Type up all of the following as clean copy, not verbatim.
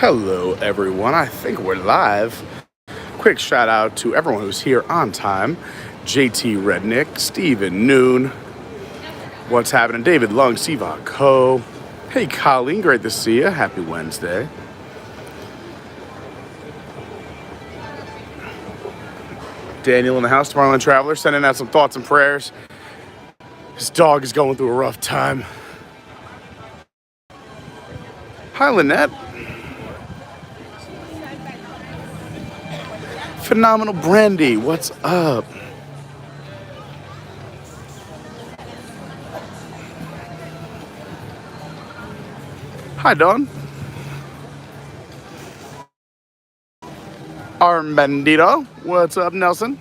Hello, everyone. I think we're live. Quick shout out to everyone who's here on time. JT Rednick, Steven Noon. What's happening? David Lung, Siva Ko. Hey, Colleen, great to see you. Happy Wednesday. Daniel in the house, Tomorrowland Traveler, sending out some thoughts and prayers. His dog is going through a rough time. Hi, Lynette. Phenomenal Brandy, what's up? Hi, Dawn. Armbandido, what's up, Nelson?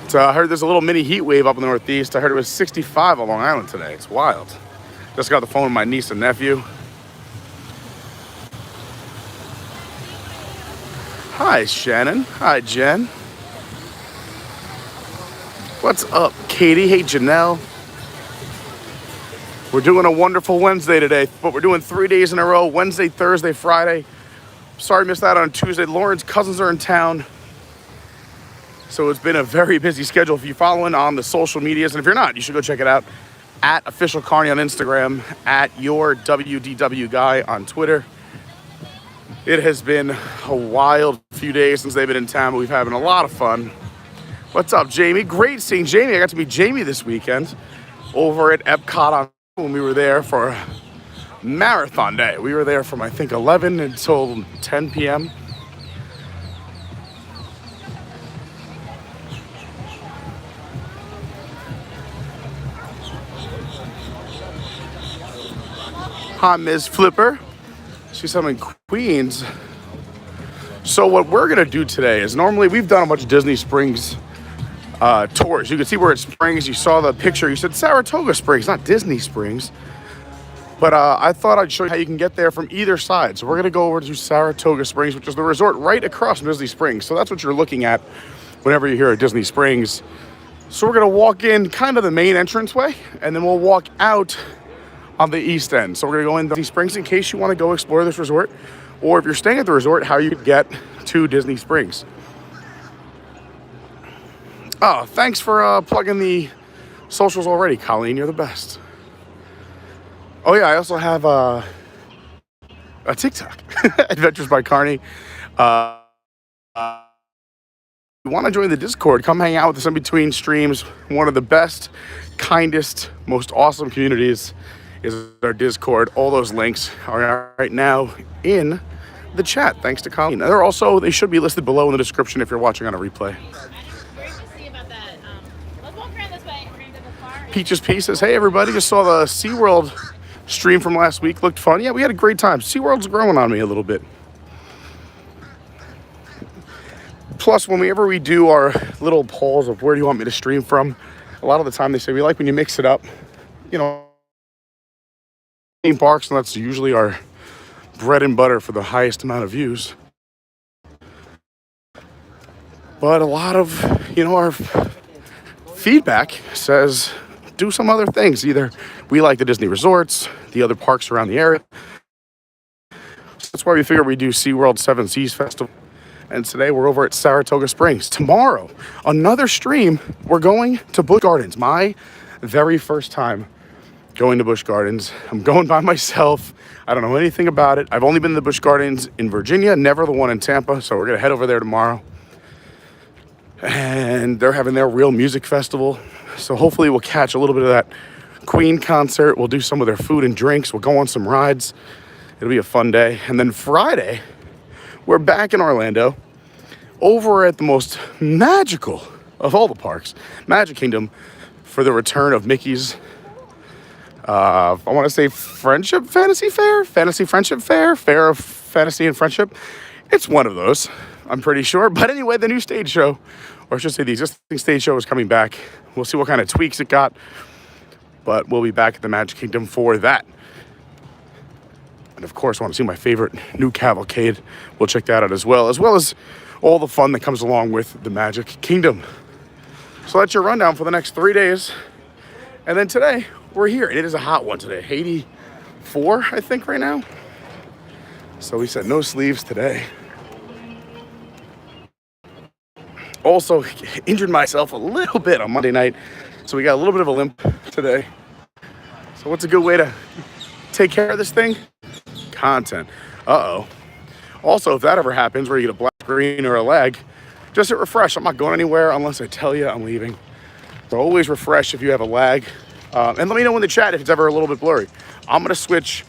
So I heard there's a little mini heat wave up in the Northeast. I heard it was 65 on Long Island today. It's wild. Just got the phone with my niece and nephew. Hi, Shannon. Hi, Jen. What's up, Katie? Hey, Janelle. We're doing a wonderful Wednesday today, but we're doing 3 days in a row, Wednesday, Thursday, Friday. Sorry I missed out on Tuesday. Lauren's cousins are in town. So it's been a very busy schedule. If you're following on the social medias, and if you're not, you should go check it out. At Official Carney on Instagram, at your WDW guy on Twitter. It has been a wild few days since they've been in town, but we've having a lot of fun. What's up, Jamie? Great seeing Jamie. I got to meet Jamie this weekend over at Epcot when we were there for marathon day. We were there from, I think, 11 until 10 p.m. Hi, Ms. Flipper. She's in Queens. So what we're going to do today is normally we've done a bunch of Disney Springs tours. You can see where it springs. You saw the picture. You said Saratoga Springs, not Disney Springs. But I thought I'd show you how you can get there from either side. So we're going to go over to Saratoga Springs, which is the resort right across from Disney Springs. So that's what you're looking at whenever you hear of Disney Springs. So we're going to walk in kind of the main entranceway, and then we'll walk out on the east end. So we're gonna go in Disney Springs in case you want to go explore this resort, or if you're staying at the resort, how you could get to Disney Springs. Oh, thanks for plugging the socials already, Colleen. You're the best. Oh yeah, I also have a TikTok, Adventures by Carney. You want to join the Discord? Come hang out with us in between streams. One of the best, kindest, most awesome communities is our Discord. All those links are right now in the chat, thanks to Colleen. They should be listed below in the description if you're watching on a replay. Peaches Pieces, hey everybody, just saw the SeaWorld stream from last week, looked fun. Yeah, we had a great time. SeaWorld's growing on me a little bit. Plus, whenever we do our little polls of where do you want me to stream from, a lot of the time they say we like when you mix it up, you know, theme parks, and that's usually our bread and butter for the highest amount of views. But a lot of, our feedback says do some other things. Either we like the Disney resorts, the other parks around the area. So that's why we figured we'd do SeaWorld Seven Seas Festival. And today we're over at Saratoga Springs. Tomorrow, another stream, we're going to Busch Gardens. My very first time going to Busch Gardens. I'm going by myself. I don't know anything about it. I've only been to the Busch Gardens in Virginia, never the one in Tampa. So we're going to head over there tomorrow. And they're having their real music festival. So hopefully we'll catch a little bit of that Queen concert. We'll do some of their food and drinks. We'll go on some rides. It'll be a fun day. And then Friday, we're back in Orlando over at the most magical of all the parks, Magic Kingdom, for the return of Mickey's I want to say Friendship Fantasy Fair? Fantasy Friendship Fair? Fair of Fantasy and Friendship? It's one of those, I'm pretty sure. But anyway, the new stage show, or I should say the existing stage show, is coming back. We'll see what kind of tweaks it got. But we'll be back at the Magic Kingdom for that. And of course, I want to see my favorite new cavalcade. We'll check that out as well as all the fun that comes along with the Magic Kingdom. So that's your rundown for the next 3 days. And then today, we're here. It is a hot one today. 84, I think, right now. So we said no sleeves today. Also, injured myself a little bit on Monday night. So we got a little bit of a limp today. So what's a good way to take care of this thing? Content. Uh-oh. Also, if that ever happens where you get a black screen or a lag, just hit refresh. I'm not going anywhere unless I tell you I'm leaving. So always refresh if you have a lag. And let me know in the chat if it's ever a little bit blurry. I'm going to switch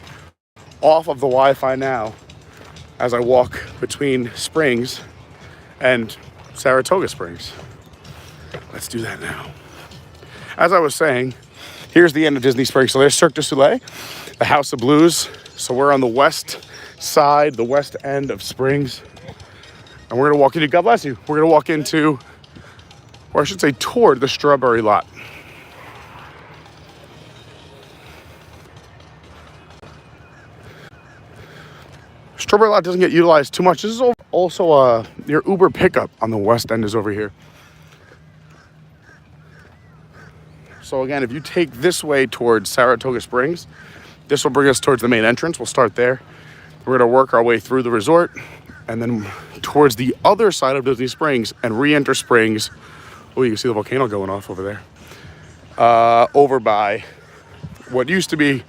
off of the Wi-Fi now as I walk between Springs and Saratoga Springs. Let's do that now. As I was saying, here's the end of Disney Springs. So there's Cirque du Soleil, the House of Blues. So we're on the west side, the west end of Springs. And we're gonna walk into, God bless you, we're gonna walk into, or I should say toward the strawberry lot. Strawberry lot doesn't get utilized too much. This is also your Uber pickup on the west end is over here. So again, if you take this way towards Saratoga Springs, this will bring us towards the main entrance. We'll start there. We're gonna work our way through the resort and then towards the other side of Disney Springs and re-enter Springs. Oh, you can see the volcano going off over there. Over by what used to be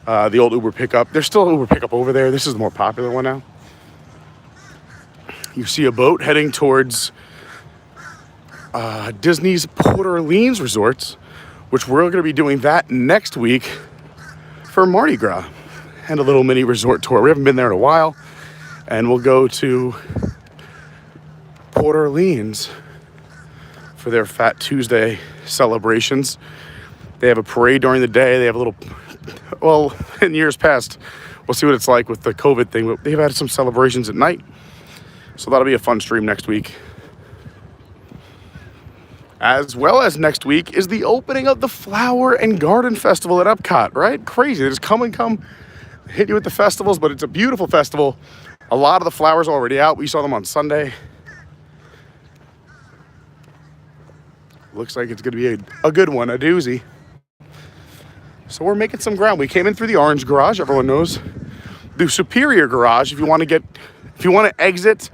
the old Uber pickup. There's still an Uber pickup over there. This is the more popular one now. You see a boat heading towards Disney's Port Orleans resorts, which we're going to be doing that next week for Mardi Gras and a little mini resort tour. We haven't been there in a while, and we'll go to Port Orleans for their Fat Tuesday celebrations. They have a parade during the day. They have a little, well, in years past, we'll see what it's like with the COVID thing, but they've had some celebrations at night. So that'll be a fun stream next week. As well as next week is the opening of the Flower and Garden Festival at Epcot, right? Crazy. They just come, hit you with the festivals, but it's a beautiful festival. A lot of the flowers are already out. We saw them on Sunday. Looks like it's going to be a good one, a doozy. So we're making some ground. We came in through the orange garage, everyone knows. The Superior garage, if you want to exit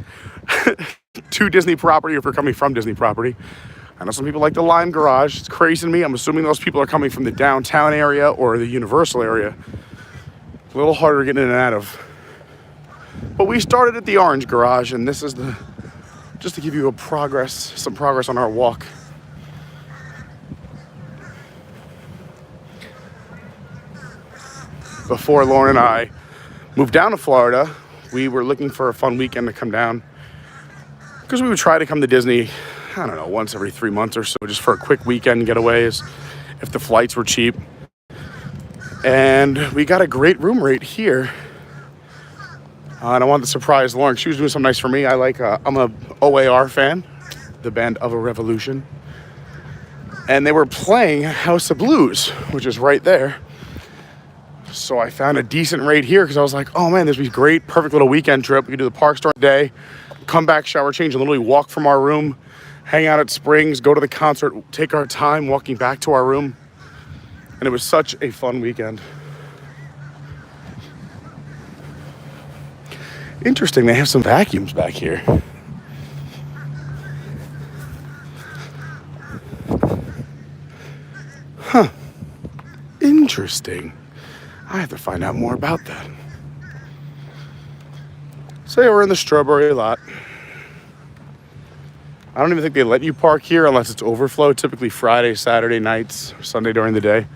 to Disney property, or if you're coming from Disney property. I know some people like the Lime garage. It's crazy to me. I'm assuming those people are coming from the downtown area or the Universal area. A little harder getting in and out of. But we started at the orange garage, and this is just to give you some progress on our walk. Before Lauren and I moved down to Florida, we were looking for a fun weekend to come down because we would try to come to Disney, I don't know, once every 3 months or so, just for a quick weekend getaways if the flights were cheap. And we got a great room rate here. And I wanted to surprise Lauren. She was doing something nice for me. I'm a OAR fan, the band Of a Revolution. And they were playing House of Blues, which is right there. So I found a decent rate here because I was like, oh man, this would be great. Perfect little weekend trip. We could do the parks during the day, come back, shower, change, and literally walk from our room, hang out at Springs, go to the concert, take our time walking back to our room. And it was such a fun weekend. Interesting, they have some vacuums back here. Huh. Interesting. I have to find out more about that. So yeah, we're in the strawberry lot. I don't even think they let you park here unless it's overflow. Typically Friday, Saturday nights, Sunday during the day.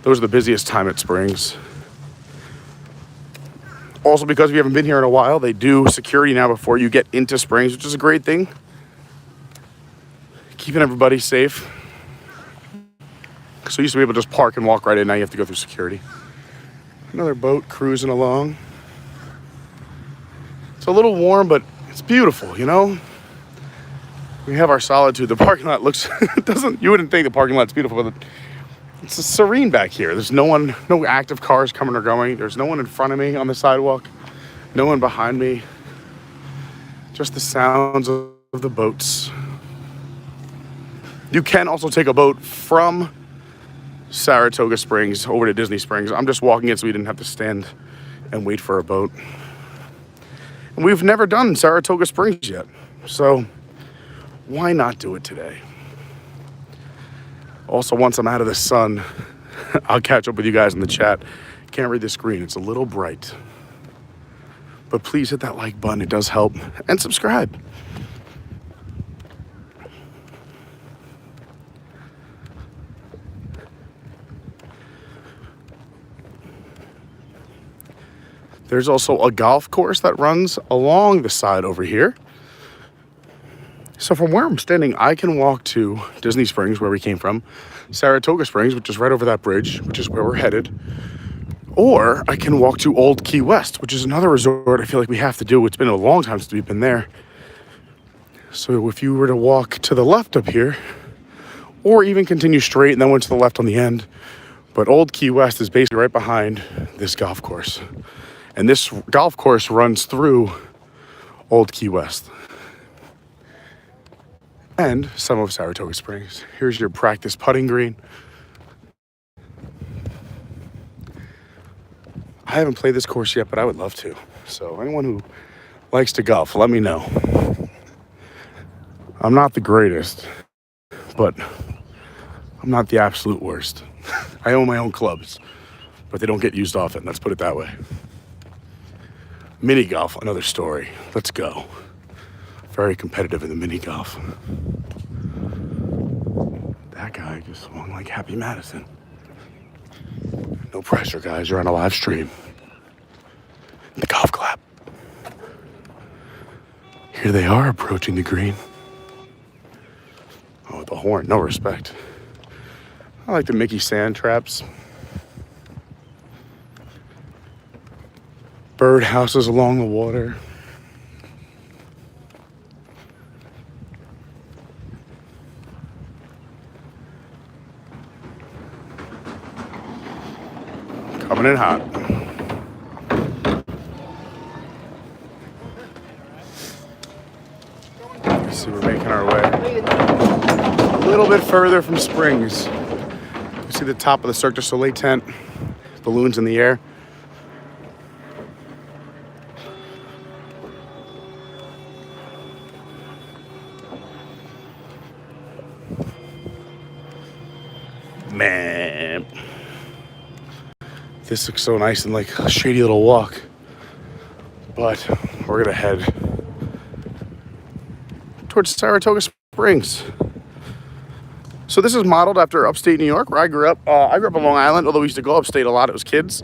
Those are the busiest time at Springs. Also, because we haven't been here in a while, they do security now before you get into Springs, which is a great thing. Keeping everybody safe. So you used to be able to just park and walk right in. Now you have to go through security. Another boat cruising along. It's a little warm, but it's beautiful, you know? We have our solitude. The parking lot looks, you wouldn't think the parking lot's beautiful, but it's serene back here. There's no active cars coming or going. There's no one in front of me on the sidewalk. No one behind me. Just the sounds of the boats. You can also take a boat from Saratoga Springs over to Disney Springs. I'm just walking it so we didn't have to stand and wait for a boat. And we've never done Saratoga Springs yet, so why not do it today? Also, once I'm out of the sun, I'll catch up with you guys in the chat. Can't read the screen, it's a little bright. But please hit that like button, it does help. And subscribe. There's also a golf course that runs along the side over here. So from where I'm standing, I can walk to Disney Springs, where we came from, Saratoga Springs, which is right over that bridge, which is where we're headed. Or I can walk to Old Key West, which is another resort I feel like we have to do. It's been a long time since we've been there. So if you were to walk to the left up here, or even continue straight and then went to the left on the end, but Old Key West is basically right behind this golf course. And this golf course runs through Old Key West and some of Saratoga Springs. Here's your practice putting green. I haven't played this course yet, but I would love to. So anyone who likes to golf, let me know. I'm not the greatest, but I'm not the absolute worst. I own my own clubs, but they don't get used often. Let's put it that way. Mini golf, another story. Let's go. Very competitive in the mini golf. That guy just swung like Happy Madison. No pressure, guys. You're on a live stream. The golf clap. Here they are approaching the green. Oh, the horn. No respect. I like the Mickey sand traps. Bird houses along the water. Coming in hot. Let's see, we're making our way a little bit further from Springs. You see the top of the Cirque du Soleil tent, balloons in the air. Man, this looks so nice and like a shady little walk, but we're gonna head towards Saratoga Springs. So this is modeled after upstate New York, where I grew up. I grew up on Long Island, although we used to go upstate a lot as kids.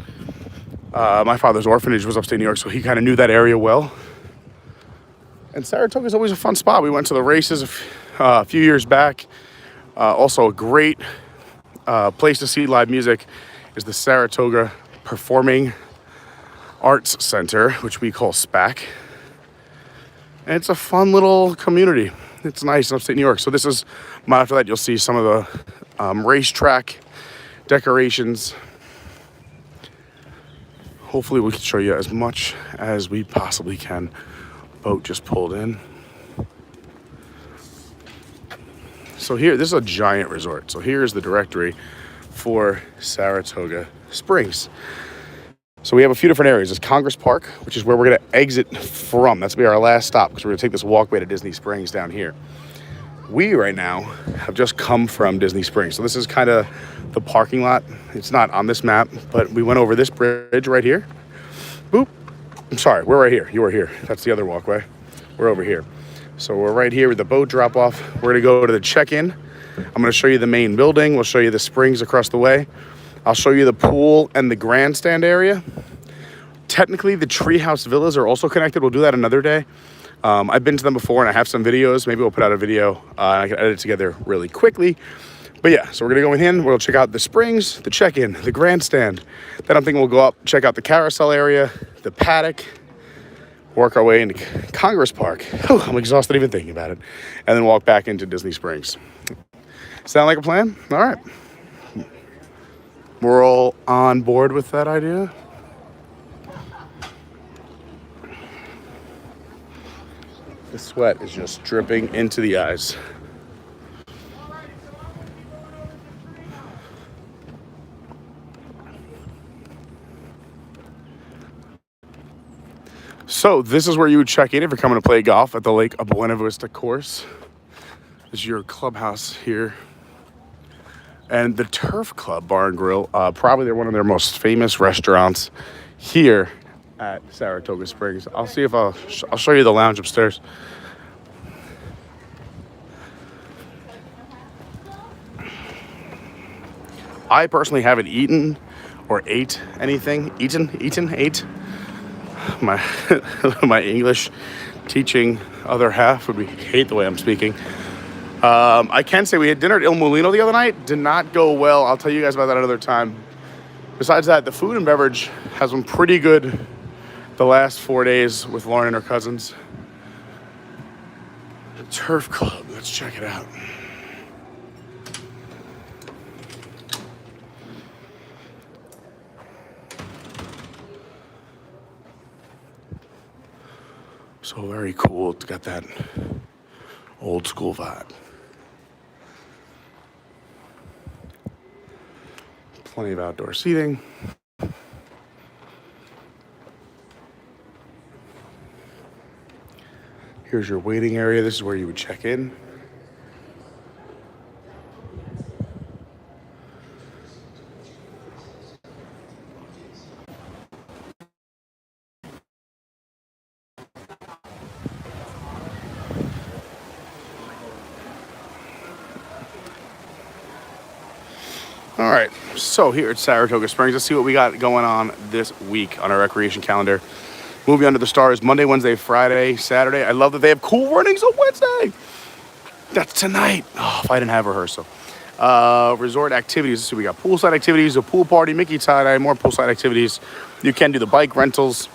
My father's orphanage was upstate New York, so he kind of knew that area well. And Saratoga is always a fun spot. We went to the races a few years back. Also a great place to see live music is the Saratoga Performing Arts Center, which we call SPAC. And it's a fun little community. It's nice in upstate New York. So this is, after that you'll see some of the racetrack decorations. Hopefully we can show you as much as we possibly can. Boat just pulled in. So here, this is a giant resort. So here's the directory for Saratoga Springs. So we have a few different areas. There's Congress Park, which is where we're gonna exit from. That's gonna be our last stop, because we're gonna take this walkway to Disney Springs down here. We right now have just come from Disney Springs. So this is kind of the parking lot. It's not on this map, but we went over this bridge right here. Boop. I'm sorry, we're right here. You are here. That's the other walkway. We're over here. So we're right here with the boat drop off. We're gonna go to the check-in. I'm gonna show you the main building. We'll show you the springs across the way. I'll show you the pool and the grandstand area. Technically, the treehouse villas are also connected. We'll do that another day. I've been to them before and I have some videos. Maybe we'll put out a video and I can edit it together really quickly. But yeah, so we're gonna go in, we'll check out the springs, the check-in, the grandstand. Then I'm thinking we'll go up, check out the carousel area, the paddock, work our way into Congress Park. Oh, I'm exhausted even thinking about it. And then walk back into Disney Springs. Sound like a plan? All right. We're all on board with that idea. The sweat is just dripping into the eyes. So this is where you would check in if you're coming to play golf at the Lake Buena Vista course. This is your clubhouse here. And the Turf Club Bar and Grill, probably they're one of their most famous restaurants here at Saratoga Springs. I'll see if I'll show you the lounge upstairs. I personally haven't eaten or ate anything. Ate. My English teaching other half would hate the way I'm speaking. I can say we had dinner at Il Mulino the other night. Did not go well. I'll tell you guys about that another time. Besides that, the food and beverage has been pretty good the last 4 days with Lauren and her cousins. The Turf Club. Let's check it out. So very cool. It's got that old school vibe. Plenty of outdoor seating. Here's your waiting area. This is where you would check in. All right, so here at Saratoga Springs, let's see what we got going on this week on our recreation calendar. Movie Under the Stars, Monday, Wednesday, Friday, Saturday. I love that they have cool runnings on Wednesday. That's tonight. Oh, if I didn't have rehearsal. Resort activities. So we got poolside activities, a pool party, Mickey tie-dye, more poolside activities. You can do the bike rentals.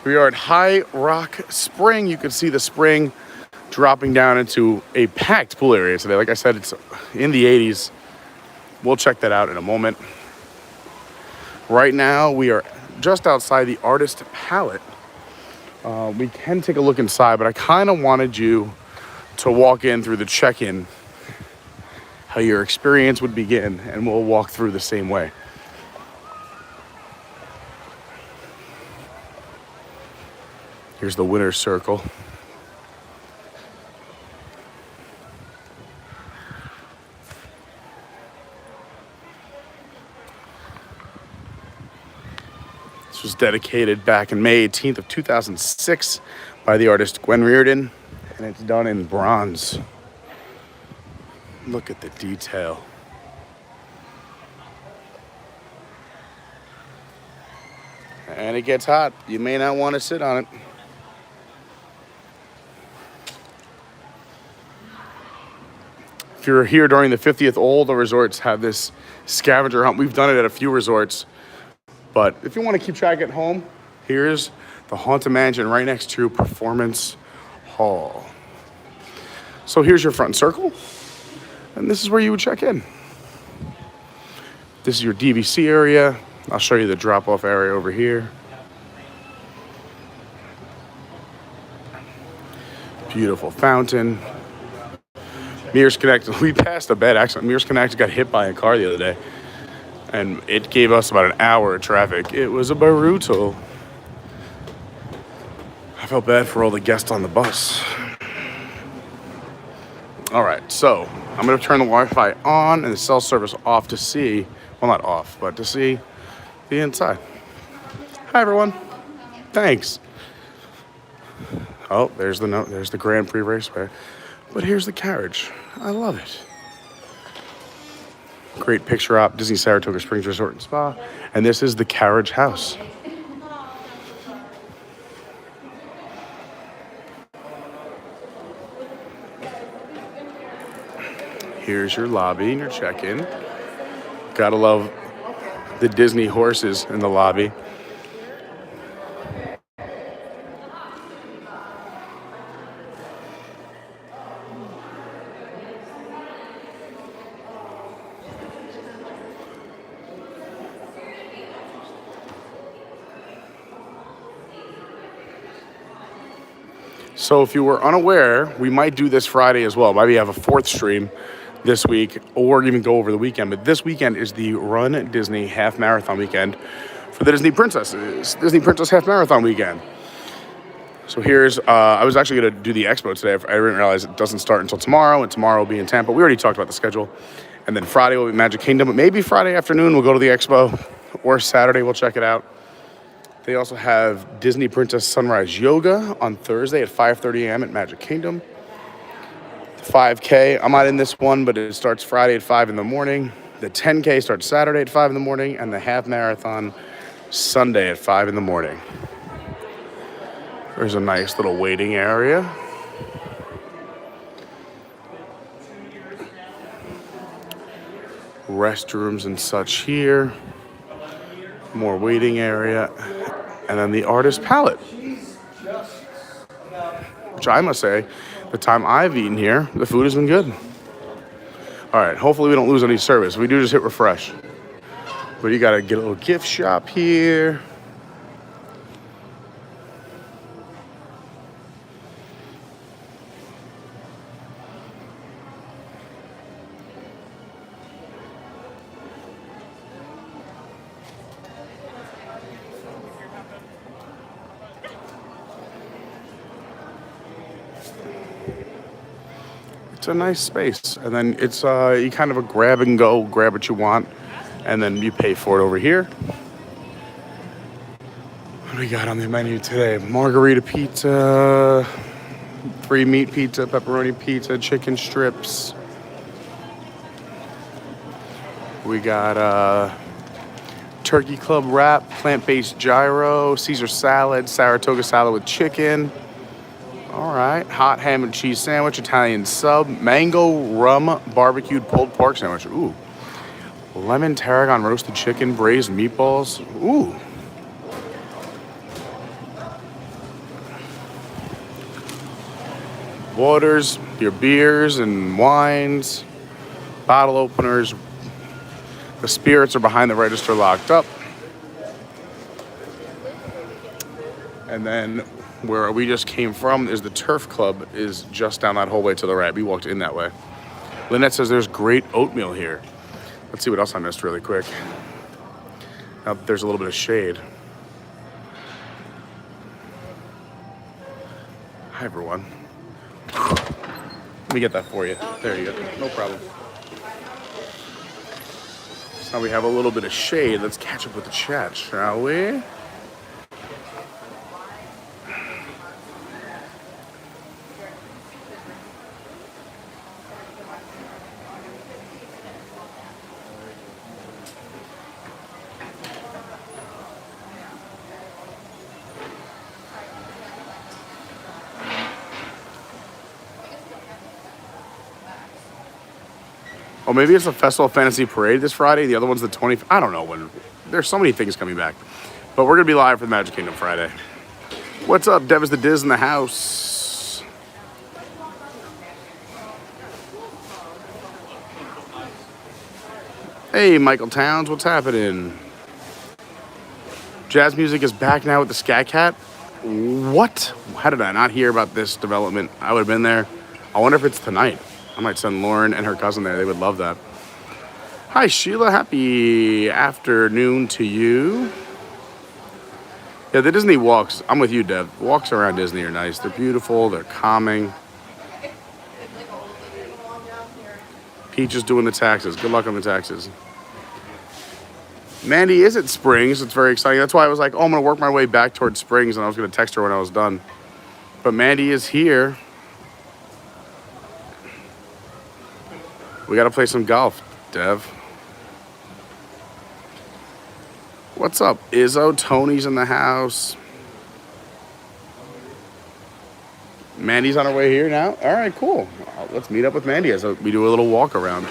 We are at High Rock Spring. You can see the spring dropping down into a packed pool area today. Like I said, it's in the 80s. We'll check that out in a moment. Right now, we are just outside the Artist Palette. We can take a look inside, but I kind of wanted you to walk in through the check-in, how your experience would begin, and we'll walk through the same way. Here's the winner's circle. Was dedicated back in May 18th of 2006 by the artist Gwen Reardon, and it's done in bronze. Look at the detail. And it gets hot. You may not want to sit on it. If you're here during the 50th, all the resorts have this scavenger hunt. We've done it at a few resorts. But if you want to keep track at home, here's the Haunted Mansion right next to Performance Hall. So here's your front circle, and this is where you would check in. This is your DVC area. I'll show you the drop-off area over here. Beautiful fountain. Mears Connect. We passed a bad accident. Mears Connect got hit by a car the other day. And it gave us about an hour of traffic. It was brutal. I felt bad for all the guests on the bus. All right, so I'm gonna turn the Wi-Fi on and the cell service off to see, well, not off, but to see the inside. Hi, everyone. Thanks. Oh, there's the note. There's the Grand Prix Raceway. But here's the carriage. I love it. Great picture op, Disney Saratoga Springs Resort and Spa. And this is the carriage house. Here's your lobby and your check-in. Gotta love the Disney horses in the lobby. So if you were unaware, we might do this Friday as well. Maybe have a fourth stream this week or even go over the weekend. But this weekend is the Run Disney Half Marathon weekend for the Disney Princesses, Disney Princess Half Marathon weekend. So here's, I was actually going to do the expo today. I didn't realize it doesn't start until tomorrow, and tomorrow will be in Tampa. We already talked about the schedule. And then Friday will be Magic Kingdom, but maybe Friday afternoon we'll go to the expo, or Saturday we'll check it out. They also have Disney Princess Sunrise Yoga on Thursday at 5:30 a.m. at Magic Kingdom. 5K, I'm not in this one, but it starts Friday at 5 in the morning. The 10K starts Saturday at 5 in the morning, and the half marathon Sunday at 5 in the morning. There's a nice little waiting area. Restrooms and such here. More waiting area. And then the artist palette. Which I must say, the time I've eaten here, the food has been good. All right, hopefully we don't lose any service. We do just hit refresh. But you gotta get a little gift shop here. It's a nice space, and then it's you kind of a grab and go, grab what you want, and then you pay for it over here. What do we got on the menu today? Margarita pizza, free meat pizza, pepperoni pizza, chicken strips. We got turkey club wrap, plant-based gyro, Caesar salad, Saratoga salad with chicken. All right, hot ham and cheese sandwich, Italian sub, mango rum barbecued pulled pork sandwich. Ooh, lemon tarragon roasted chicken, braised meatballs. Ooh. Waters, your beers and wines, bottle openers. The spirits are behind the register locked up. And then where we just came from is the Turf Club is just down that hallway to the right. We walked in that way. Lynette says there's great oatmeal here. Let's see what else I missed really quick. Now there's a little bit of shade. Hi everyone. Let me get that for you. There you go. No problem. So now we have a little bit of shade. Let's catch up with the chat, shall we? Oh, maybe it's the Festival of Fantasy Parade this Friday. The other one's the 20th. I don't know when. There's so many things coming back. But we're going to be live for the Magic Kingdom Friday. What's up? Dev is the Diz in the house. Hey, Michael Towns. What's happening? Jazz music is back now with the Scat Cat. What? How did I not hear about this development? I would have been there. I wonder if it's tonight. I might send Lauren and her cousin there. They would love that. Hi, Sheila. Happy afternoon to you. Yeah, the Disney walks. I'm with you, Dev. Walks around Disney are nice. They're beautiful. They're calming. Peach is doing the taxes. Good luck on the taxes. Mandy is at Springs. It's very exciting. That's why I was like, oh, I'm going to work my way back towards Springs, and I was going to text her when I was done. But Mandy is here. We got to play some golf, Dev. What's up, Izzo? Tony's in the house. Mandy's on her way here now? All right, cool. Let's meet up with Mandy as we do a little walk around.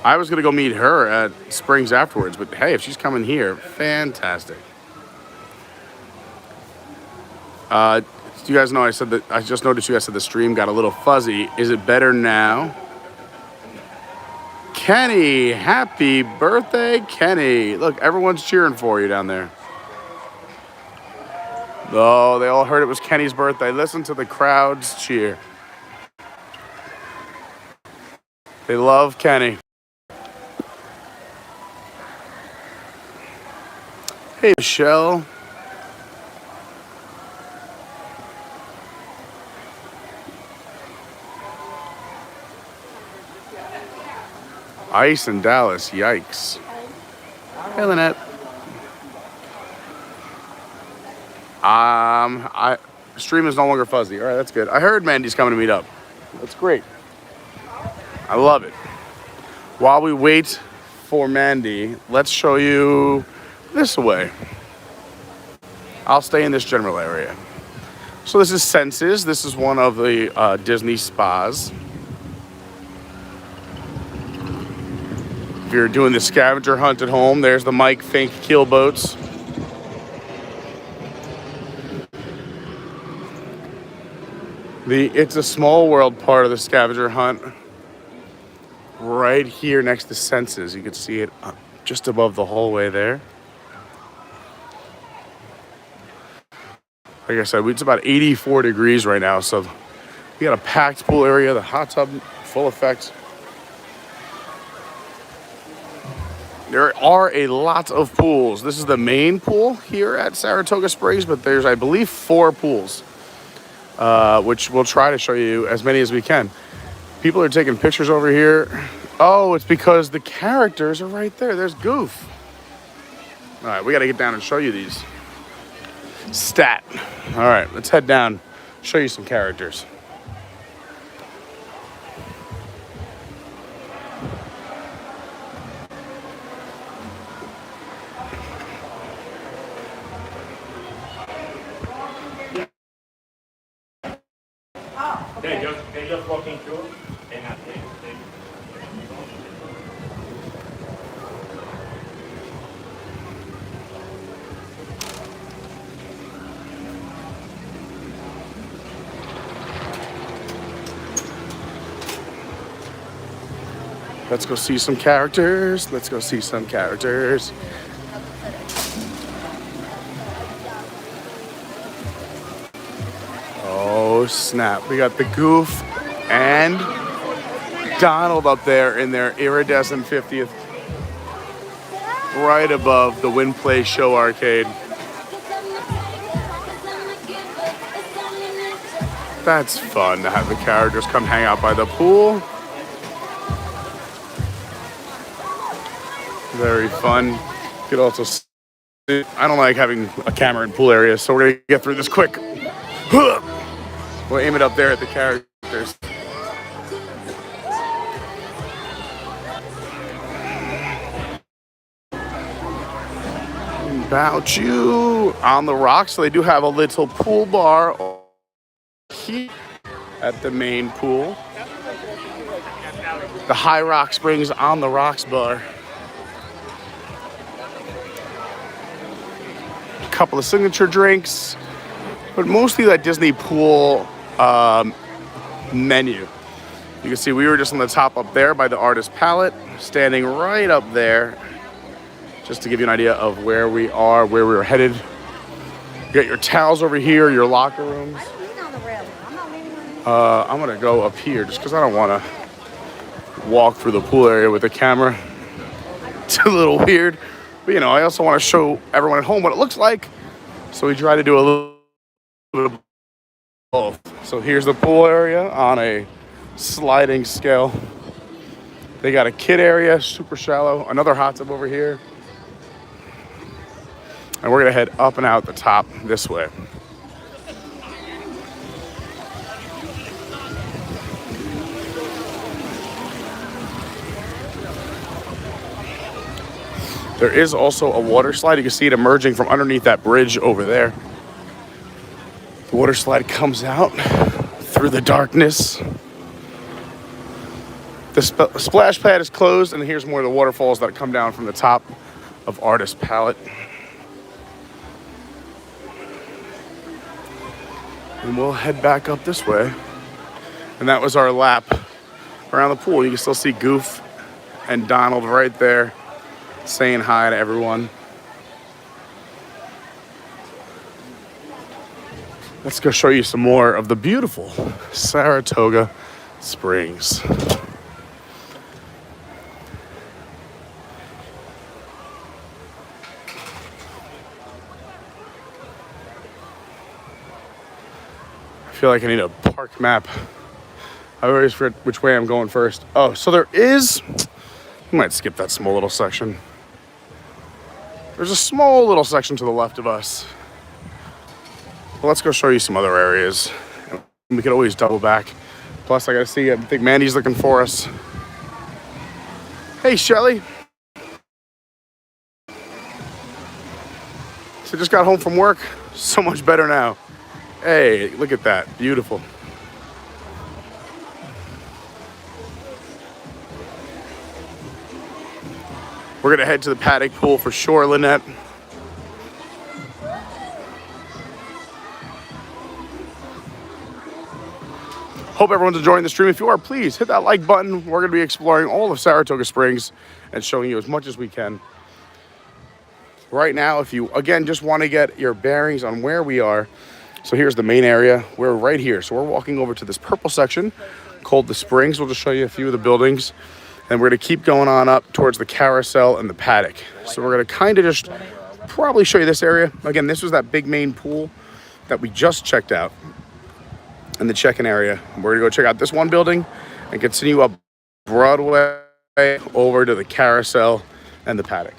I was going to go meet her at Springs afterwards, but hey, if she's coming here, fantastic. Do you guys know I said that I just noticed you guys said the stream got a little fuzzy. Is it better now? Kenny, happy birthday, Kenny. Look, everyone's cheering for you down there. Oh, they all heard it was Kenny's birthday. Listen to the crowds cheer. They love Kenny. Hey, Michelle. Ice in Dallas, yikes. Hey, Lynette. Stream is no longer fuzzy. All right, that's good. I heard Mandy's coming to meet up. That's great. I love it. While we wait for Mandy, let's show you this way. I'll stay in this general area. So this is Senses. This is one of the Disney spas. If you're doing the scavenger hunt at home, there's the Mike Fink keel boats. The It's a Small World part of the scavenger hunt, right here next to Senses. You can see it just above the hallway there. Like I said, it's about 84 degrees right now, so we got a packed pool area, the hot tub full effect. There are a lot of pools. This is the main pool here at Saratoga Springs, but there's, I believe, 4 pools. Which we'll try to show you as many as we can. People are taking pictures over here. Oh, it's because the characters are right there. There's Goof. All right, we got to get down and show you these. Stat. All right, let's head down, show you some characters. They're just walking through and Let's go see some characters. Let's go see some characters. Oh, snap. We got the Goof and Donald up there in their iridescent 50th. Right above the Win Play Show Arcade. That's fun to have the characters come hang out by the pool. Very fun. You could also see, I don't like having a camera in pool areas, so we're gonna get through this quick. We'll aim it up there at the characters. About you on the rocks. So they do have a little pool bar here at the main pool. The High Rock Springs on the Rocks bar. A couple of signature drinks, but mostly that Disney pool menu. You can see we were just on the top up there by the artist palette, standing right up there, just to give you an idea of where we are, where we were headed. You got your towels over here, your locker rooms. I'm gonna go up here just because I don't want to walk through the pool area with the camera. It's a little weird, but you know, I also want to show everyone at home what it looks like. So we try to do a little bit of both. So here's the pool area on a sliding scale. They got a kid area, super shallow, another hot tub over here. And we're gonna head up and out the top this way. There is also a water slide. You can see it emerging from underneath that bridge over there. The water slide comes out through the darkness. The splash pad is closed, and here's more of the waterfalls that come down from the top of Artist Palette. And we'll head back up this way. And that was our lap around the pool. You can still see Goof and Donald right there saying hi to everyone. Let's go show you some more of the beautiful Saratoga Springs. feel like I need a park map. I always forget which way I'm going first. Oh, so there is... I might skip that small little section. There's a small little section to the left of us. Well, let's go show you some other areas. We could always double back. Plus, I gotta see, I think Mandy's looking for us. Hey, Shelly. So just got home from work. So much better now. Hey, look at that. Beautiful. We're gonna head to the Paddock pool for sure, Lynette. Hope everyone's enjoying the stream. If you are, please hit that like button. We're gonna be exploring all of Saratoga Springs and showing you as much as we can. Right now, if you, again, just wanna get your bearings on where we are. So here's the main area. We're right here. So we're walking over to this purple section called the Springs. We'll just show you a few of the buildings. And we're gonna keep going on up towards the carousel and the paddock. So we're gonna kind of just probably show you this area. Again, this was that big main pool that we just checked out in the check-in area. We're gonna go check out this one building and continue up Broadway over to the carousel and the paddock.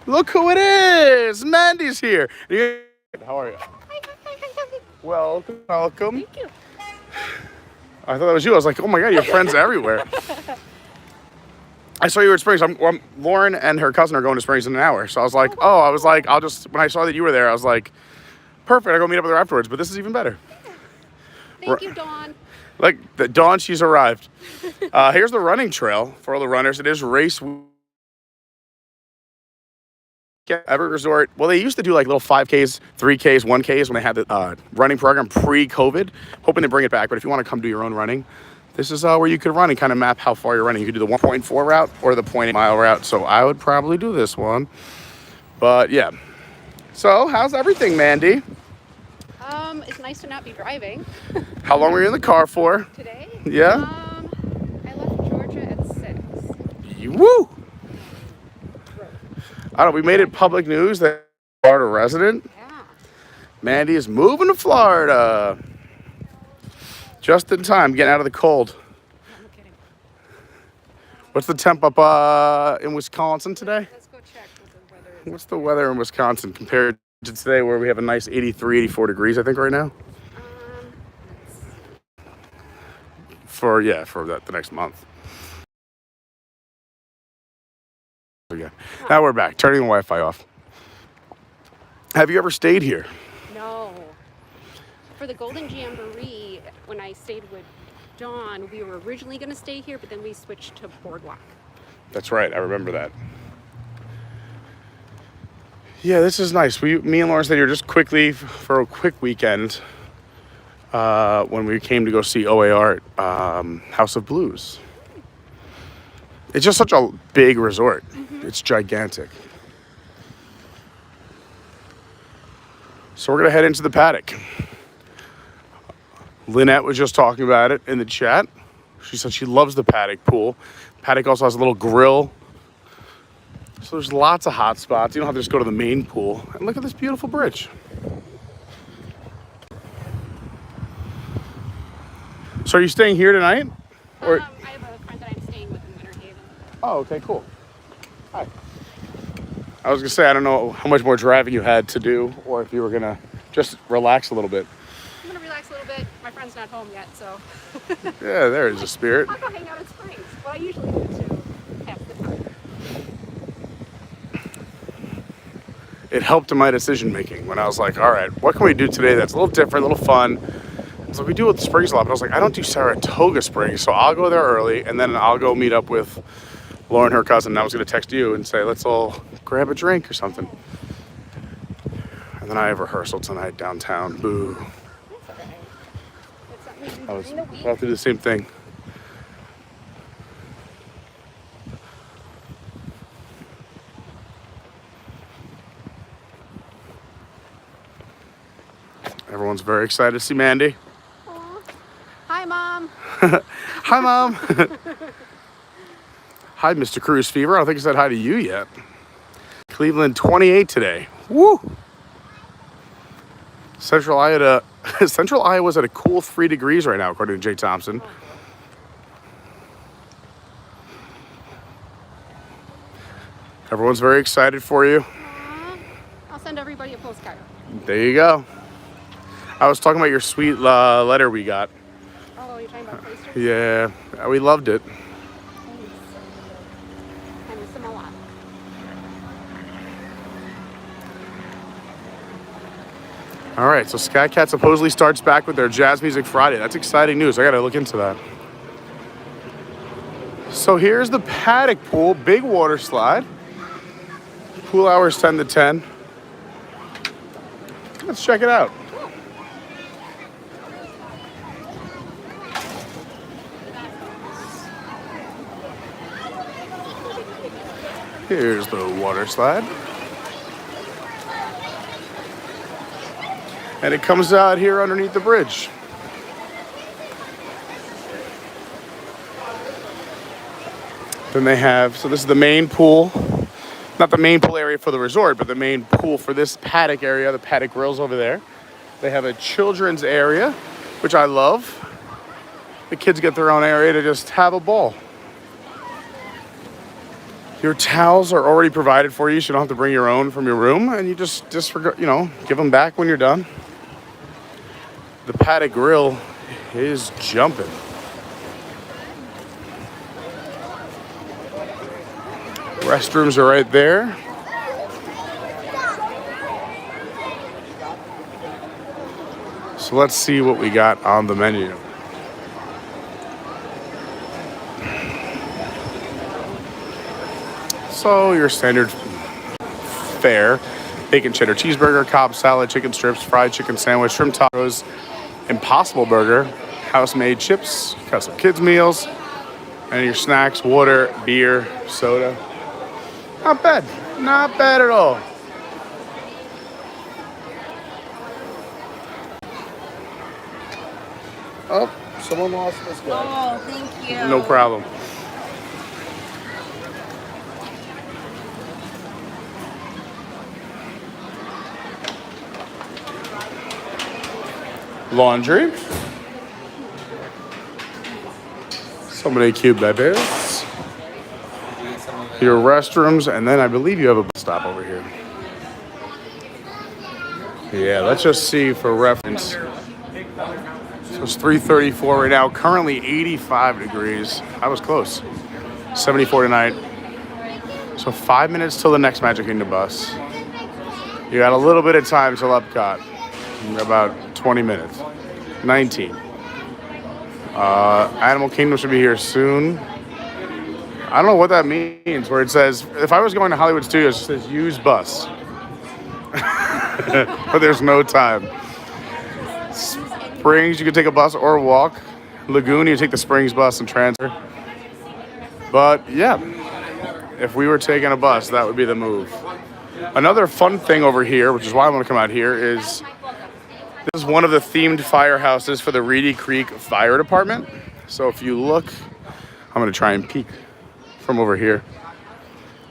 Look who it is! Mandy's here. How are you? Welcome, welcome. Thank you. I thought that was you. I was like, oh my God, your friends everywhere. I saw you were at Springs. Lauren and her cousin are going to Springs in an hour. So I was like, I'll just, when I saw that you were there, I was like, perfect, I'll go meet up with her afterwards. But this is even better. Thank you, Dawn. Like, Dawn, she's arrived. Here's the running trail for all the runners. It is race Everett Resort. Well, they used to do like little 5Ks, 3Ks, 1Ks when they had the running program pre-COVID. Hoping to bring it back. But if you want to come do your own running, this is where you could run and kind of map how far you're running. You could do the 1.4 route or the 0.8 mile route. So I would probably do this one. But yeah. So how's everything, Mandy? It's nice to not be driving. How long were you in the car for? Today? Yeah? I left Georgia at 6. Woo! I don't know, we made it public news that Florida resident. Yeah. Mandy is moving to Florida. Just in time, getting out of the cold. No kidding. What's the temp up in Wisconsin today? Let's go check what the weather is. What's the weather in Wisconsin compared to today where we have a nice 83, 84 degrees, I think, right now? For the next month. Yeah. Now we're back, turning the Wi-Fi off. Have you ever stayed here? No. For the Golden Jamboree, when I stayed with Dawn, we were originally going to stay here, but then we switched to Boardwalk. That's right, I remember that. Yeah, this is nice. Me and Lauren stayed here just quickly for a quick weekend when we came to go see OAR House of Blues. It's just such a big resort. Mm-hmm. It's gigantic. So we're going to head into the paddock. Lynette was just talking about it in the chat. She said she loves the paddock pool. Paddock also has a little grill. So there's lots of hot spots. You don't have to just go to the main pool. And look at this beautiful bridge. So are you staying here tonight? Or... I have a friend that I'm staying with in Winter Haven. Oh, okay, cool. Hi. I was going to say, I don't know how much more driving you had to do or if you were going to just relax a little bit. I'm going to relax a little bit. My friend's not home yet, so. Yeah, there is a spirit. I'll go hang out in Springs. Well, I usually do too, half the time. It helped in my decision making when I was like, all right, what can we do today that's a little different, a little fun? So we do it with the Springs a lot, but I was like, I don't do Saratoga Springs, so I'll go there early, and then I'll go meet up with Lauren, her cousin, and I was going to text you and say, let's all grab a drink or something. And then I have rehearsal tonight downtown. Boo. That's okay. It's something you do I was during the week. about to do the same thing. Everyone's very excited to see Mandy. Aw. Hi, Mom. Hi, Mom. Hi, Mr. Cruise Fever. I don't think I said hi to you yet. Cleveland 28 today. Woo! Central Iowa, Central Iowa's at a cool 3 degrees right now, according to Jay Thompson. Everyone's very excited for you. I'll send everybody a postcard. There you go. I was talking about your sweet letter we got. Oh, you're talking about posters? Yeah, we loved it. Thanks. I miss them a lot. All right, so Sky Cat supposedly starts back with their Jazz Music Friday. That's exciting news. I got to look into that. So here's the Paddock pool, big water slide. Pool hours 10 to 10. Let's check it out. Here's the water slide. And it comes out here underneath the bridge. Then they have, so this is the main pool. Not the main pool area for the resort, but the main pool for this paddock area. The Paddock Grill's over there. They have a children's area, which I love. The kids get their own area to just have a ball. Your towels are already provided for you, so you don't have to bring your own from your room, and you just you know, give them back when you're done. The Paddock Grill is jumping. Restrooms are right there. So let's see what we got on the menu. So your standard fare: bacon cheddar cheeseburger, Cobb salad, chicken strips, fried chicken sandwich, shrimp tacos, Impossible Burger, house-made chips, custom kids meals, and your snacks: water, beer, soda. Not bad. Not bad at all. Oh, someone lost this guy. Oh, thank you. No problem. Laundry. So many cute beds. Your restrooms, and then I believe you have a bus stop over here. Yeah, let's just see for reference. So it's 3:34 right now, currently 85 degrees. I was close. 74 tonight. So 5 minutes till the next Magic Kingdom bus. You got a little bit of time till Epcot. About 20 minutes. 19. Animal Kingdom should be here soon. I don't know what that means, where it says, if I was going to Hollywood Studios, it says use bus. But there's no time. Springs, you can take a bus or walk. Lagoon, you take the Springs bus and transfer. But yeah, if we were taking a bus, that would be the move. Another fun thing over here, which is why I want to come out here, is this is one of the themed firehouses for the Reedy Creek Fire Department. So if you look, I'm going to try and peek from over here.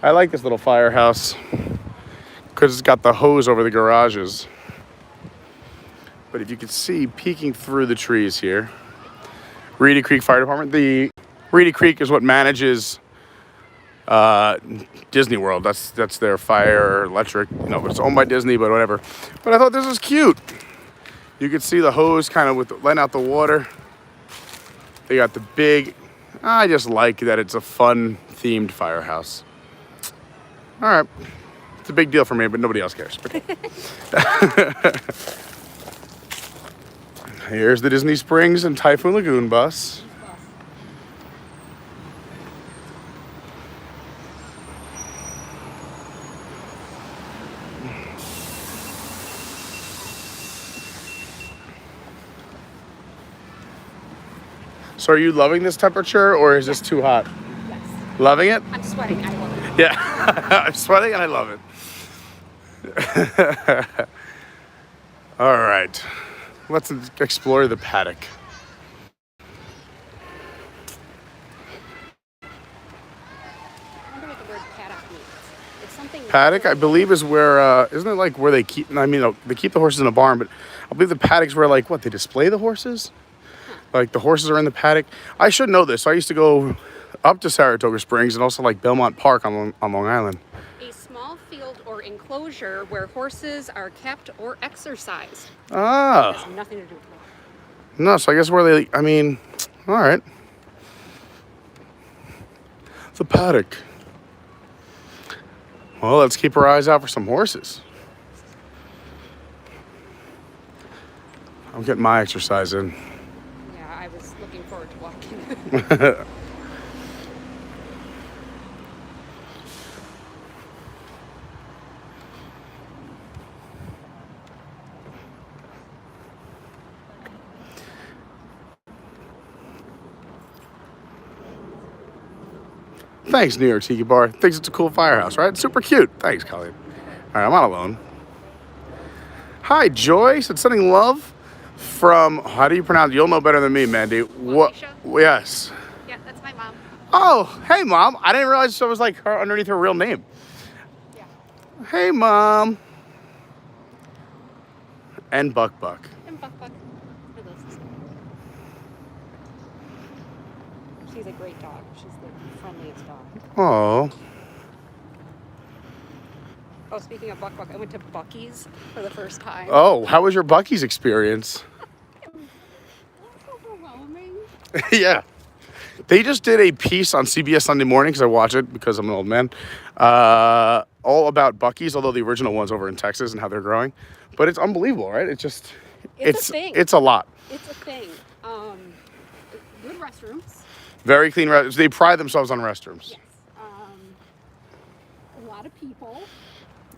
I like this little firehouse because it's got the hose over the garages. But if you can see, peeking through the trees here, Reedy Creek Fire Department. The Reedy Creek is what manages Disney World. That's their fire electric. You know, it's owned by Disney, but whatever. But I thought this was cute. You could see the hose kind of with letting out the water. They got the big. I just like that it's a fun themed firehouse. All right, it's a big deal for me, but nobody else cares. Okay. Here's the Disney Springs and Typhoon Lagoon bus. So are you loving this temperature, or is this too hot? Yes. Loving it? I'm sweating. I love it. Yeah, I'm sweating and I love it. All right, let's explore the paddock. I wonder what the word paddock means. It's something. Paddock, I believe, is where, isn't it like where they keep, I mean, they keep the horses in a barn, but I believe the paddock's where, like, what, they display the horses? Like, the horses are in the paddock. I should know this. I used to go up to Saratoga Springs and also, like, Belmont Park on Long Island. A small field or enclosure where horses are kept or exercised. Ah. It has nothing to do with it. No, so I guess where they, I mean, all right. The paddock. Well, let's keep our eyes out for some horses. I'm getting my exercise in. Yeah, I was looking forward to walking. Thanks, New York Tiki Bar. Thinks it's a cool firehouse, right? Super cute. Thanks, Colleen. All right, I'm not alone. Hi, Joy. Said sending love from, how do you pronounce it? You'll know better than me, Mandy. What? Yes. Yeah, that's my mom. Oh, hey, Mom. I didn't realize it was like her underneath her real name. Yeah. Hey, Mom. And Buck. And Buck. For those. She's a great dog. She's the friendliest dog. Oh. Oh, speaking of Buck, I went to Buc-ee's for the first time. Oh, how was your Buc-ee's experience? Overwhelming. Yeah. They just did a piece on CBS Sunday Morning, because I watch it because I'm an old man, all about Buc-ee's, although the original one's over in Texas and how they're growing. But it's unbelievable, right? It's just, It's a thing. It's a lot. It's a thing. Good restrooms. Very clean restrooms. They pride themselves on restrooms. Yes. A lot of people.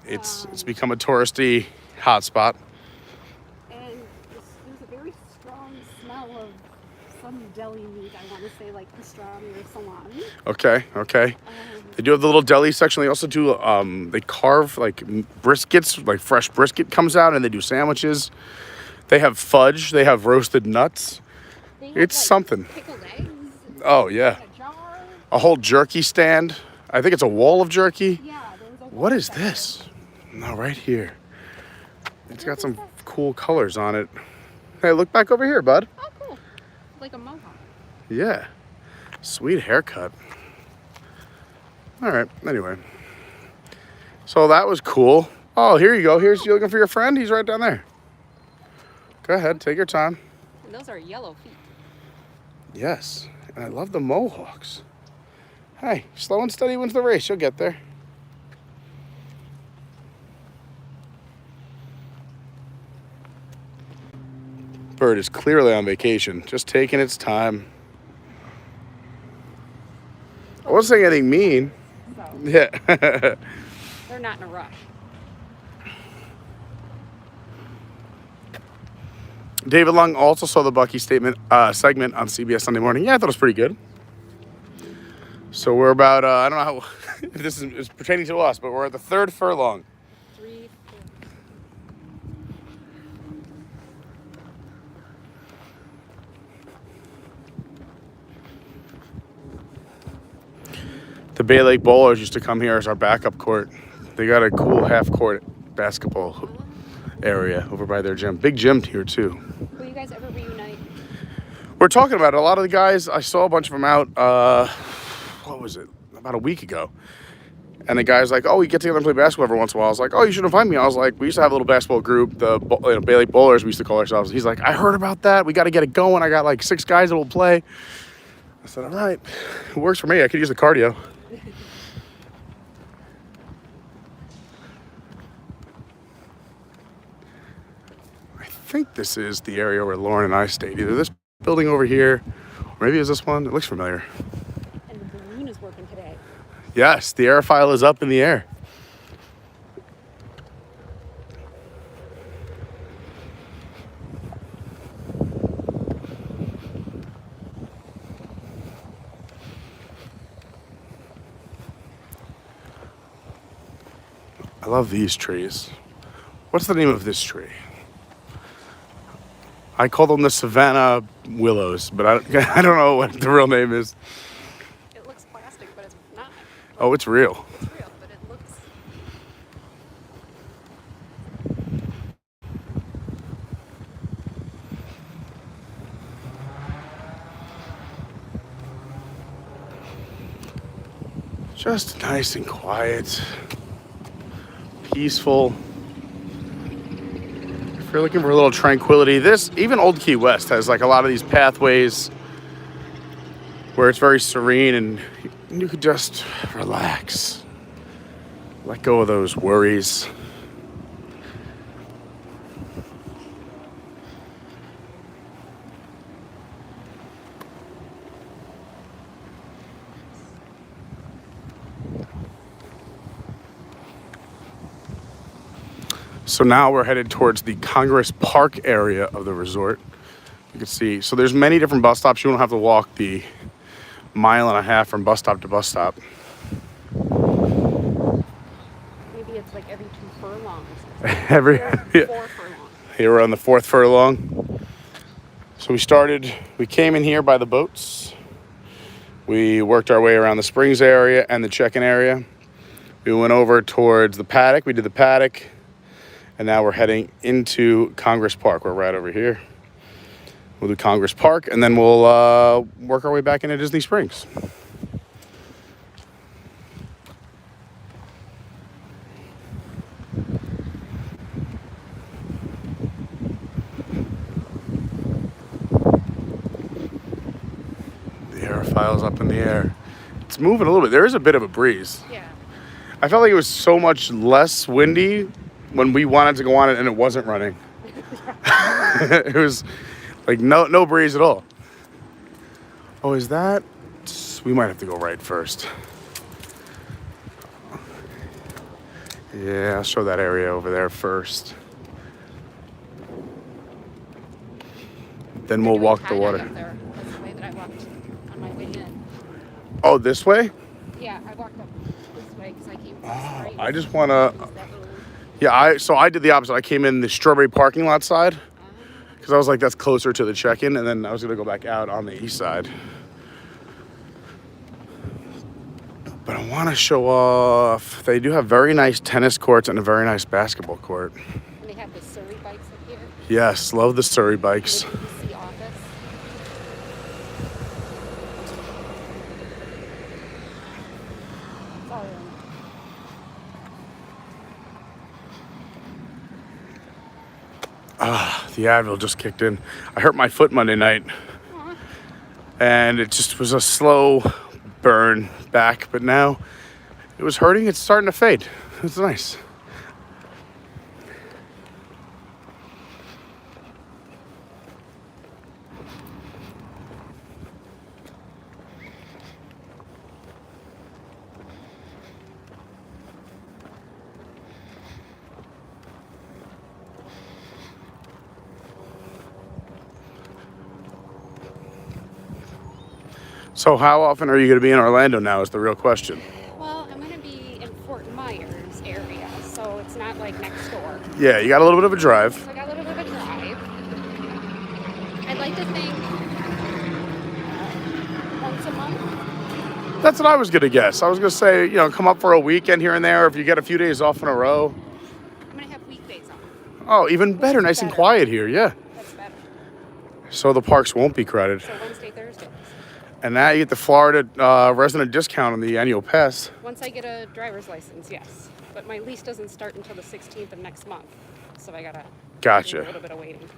It's become a touristy hotspot. And there's a very strong smell of some deli meat. I want to say like pastrami or salami. Okay. They do have the little deli section. They also do, they carve like briskets, like fresh brisket comes out, and they do sandwiches. They have fudge. They have roasted nuts. It's like something. Pickled eggs. Oh, yeah. A jar. A whole jerky stand. I think it's a wall of jerky. Yeah, there's a whole What is section. this? No, right here. It's got some cool colors on it. Hey, look back over here, bud. Oh, cool. Like a mohawk. Yeah. Sweet haircut. All right. Anyway. So that was cool. Oh, here you go. Here's you looking for your friend. He's right down there. Go ahead. Take your time. And those are yellow feet. Yes. And I love the mohawks. Hey, slow and steady wins the race. You'll get there. Bird is clearly on vacation, just taking its time. I wasn't saying anything mean. So Yeah. they're not in a rush. David Lung also saw the Bucky segment on CBS Sunday Morning. Yeah, I thought it was pretty good. So we're about, I don't know how, if this is pertaining to us, but we're at the third furlong. 3, 4. The Bay Lake Bowlers used to come here as our backup court. They got a cool half-court basketball area over by their gym. Big gym here, too. Will you guys ever reunite? We're talking about it. A lot of the guys, I saw a bunch of them out, what was it, about a week ago. And the guy's like, oh, we get together and play basketball every once in a while. I was like, oh, you should invite me. I was like, we used to have a little basketball group, the Bay Lake Bowlers, we used to call ourselves. He's like, I heard about that. We got to get it going. I got like 6 guys that will play. I said, all right, it works for me. I could use the cardio. I think this is the area where Lauren and I stayed. Either this building over here, or maybe it's this one. It looks familiar. And the balloon is working today. Yes, the airfoil is up in the air. I love these trees. What's the name of this tree? I call them the Savannah willows, but I don't know what the real name is. It looks plastic, but it's not. Oh, it's real. It's real, but it looks Just nice and quiet, peaceful. If you're looking for a little tranquility, even Old Key West has like a lot of these pathways where it's very serene and you could just relax. Let go of those worries. So now we're headed towards the Congress Park area of the resort. You can see, so there's many different bus stops. You don't have to walk the 1.5 miles from bus stop to bus stop. Maybe it's like every 2 furlongs. Yeah. 4 furlongs. Here we're on the 4th furlong. So we came in here by the boats. We worked our way around the Springs area and the check-in area. We went over towards the Paddock. We did the Paddock. And now we're heading into Congress Park. We're right over here. We'll do Congress Park, and then we'll work our way back into Disney Springs. The aerofile's up in the air. It's moving a little bit. There is a bit of a breeze. Yeah. I felt like it was so much less windy when we wanted to go on it and it wasn't running. It was like no breeze at all. Oh, is that? We might have to go right first. Yeah, I'll show that area over there first. Then we'll walk the water. Up there. That's the way that I walked on my way in. Oh, this way? Yeah, I walked up this way because I came from straight. I just want to... Yeah, I did the opposite. I came in the strawberry parking lot side because I was like, that's closer to the check-in, and then I was going to go back out on the east side. But I want to show off. They do have very nice tennis courts and a very nice basketball court. And they have the Surrey bikes up here. Yes, love the Surrey bikes. And the DC office. Sorry. The Advil just kicked in. I hurt my foot Monday night. Aww. And it just was a slow burn back, but now it was hurting. It's starting to fade. It's nice. So how often are you going to be in Orlando now is the real question. Well, I'm going to be in Fort Myers area, so it's not like next door. Yeah, you got a little bit of a drive. So I got a little bit of a drive. I'd like to think once a month. That's what I was going to guess. I was going to say, come up for a weekend here and there. If you get a few days off in a row. I'm going to have weekdays off. Oh, even better. Nice and quiet here. Yeah. That's better. So the parks won't be crowded. So Wednesday, Thursday. And now you get the Florida resident discount on the annual pass. Once I get a driver's license, yes. But my lease doesn't start until the 16th of next month. So I got to Gotcha. do a little bit of waiting.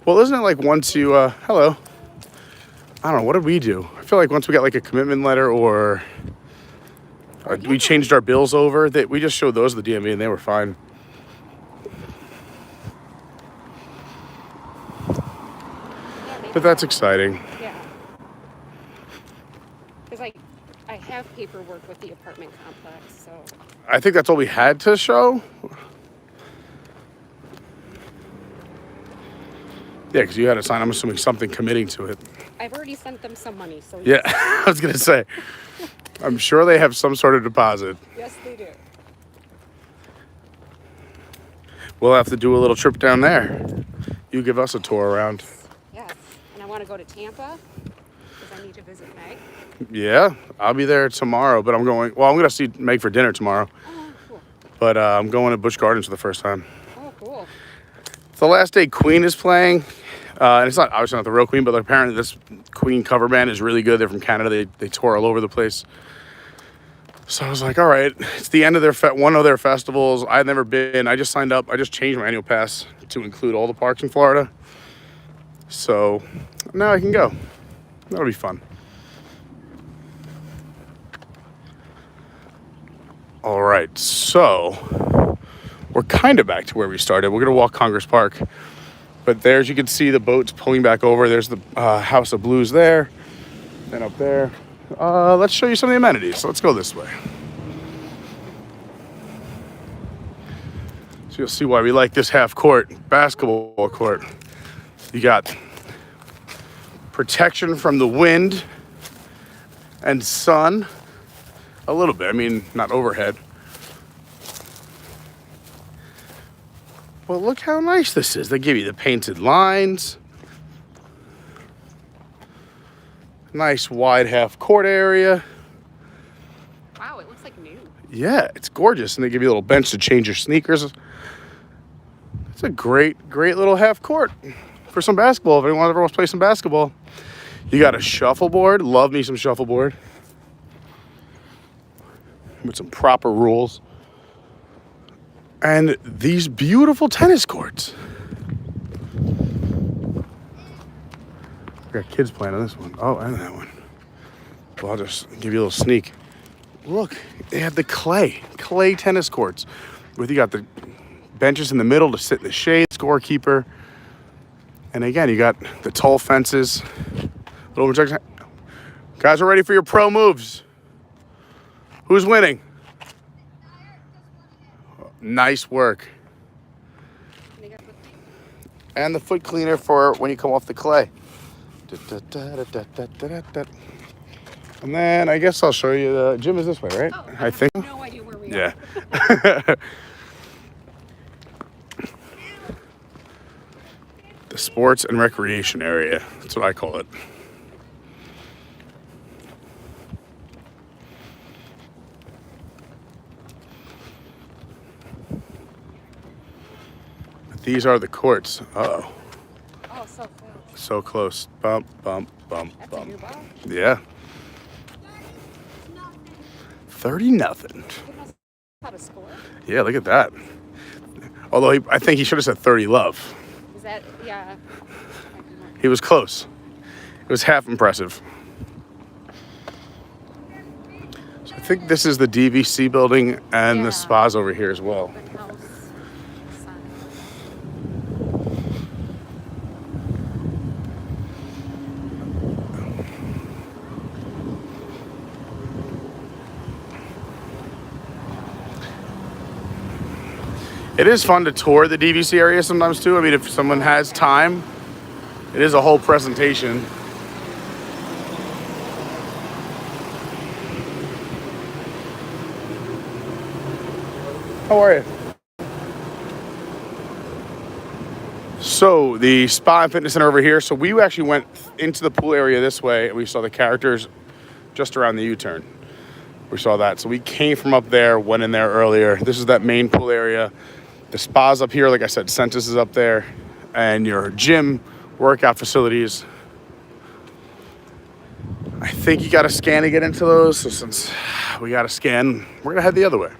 Well, isn't it like once you, hello. I don't know, what did we do? I feel like once we got like a commitment letter or we changed our bills over, that we just showed those to the DMV and they were fine. But that's exciting. Yeah. Because I have paperwork with the apartment complex, so. I think that's all we had to show. Yeah, because you had to sign, I'm assuming, something committing to it. I've already sent them some money, so. Yeah, I was going to say. I'm sure they have some sort of deposit. Yes, they do. We'll have to do a little trip down there. You give us a tour around. Yes. And I want to go to Tampa because I need to visit Meg. Yeah, I'll be there tomorrow, but I'm going to see Meg for dinner tomorrow. Oh, cool. But I'm going to Busch Gardens for the first time. Oh, cool. It's the last day Queen is playing. And it's not obviously not the real Queen, but apparently this Queen cover band is really good. They're from Canada. They tour all over the place. So I was like, all right, it's the end of their one of their festivals. I've never been. I just signed up. I just changed my annual pass to include all the parks in Florida. So now I can go. That'll be fun. All right, so we're kind of back to where we started. We're gonna walk Congress Park, but there's, you can see the boats pulling back over. There's the House of Blues there, and up there. Let's show you some of the amenities. So let's go this way. So you'll see why we like this half court basketball court. You got protection from the wind and sun. A little bit, I mean, not overhead. But look how nice this is. They give you the painted lines. Nice wide half court area. Wow, it looks like new. Yeah, it's gorgeous. And they give you a little bench to change your sneakers. It's a great little half court for some basketball. If anyone ever wants to play some basketball. You got a shuffleboard. Love me some shuffleboard. With some proper rules. And these beautiful tennis courts. We got kids playing on this one. Oh, and that one. Well, I'll just give you a little sneak. Look, they have the clay tennis courts. With you got the benches in the middle to sit in the shade, scorekeeper. And again, you got the tall fences. Guys, we're ready for your pro moves. Who's winning? Nice work. And the foot cleaner for when you come off the clay. And then I guess I'll show you the gym is this way, right? Oh, I think. No idea where we are. Yeah. The sports and recreation area. That's what I call it. These are the courts. Uh-oh. Oh, so close. So close. Bump, bump, bump, That's bump. a new ball. Yeah. 30-0. How to score? Yeah, look at that. Although I think he should have said 30-love. Is that, yeah. He was close. It was half impressive. So I think this is the DVC building and Yeah. the spa's over here as well. Open house sign. It is fun to tour the DVC area sometimes too. I mean, if someone has time, it is a whole presentation. How are you? So the spa and fitness center over here. So we actually went into the pool area this way and we saw the characters just around the U-turn. We saw that. So we came from up there, went in there earlier. This is that main pool area. The spa's up here, like I said, Centus is up there, and your gym, workout facilities. I think you got to scan to get into those, so since we got to scan, we're going to head the other way.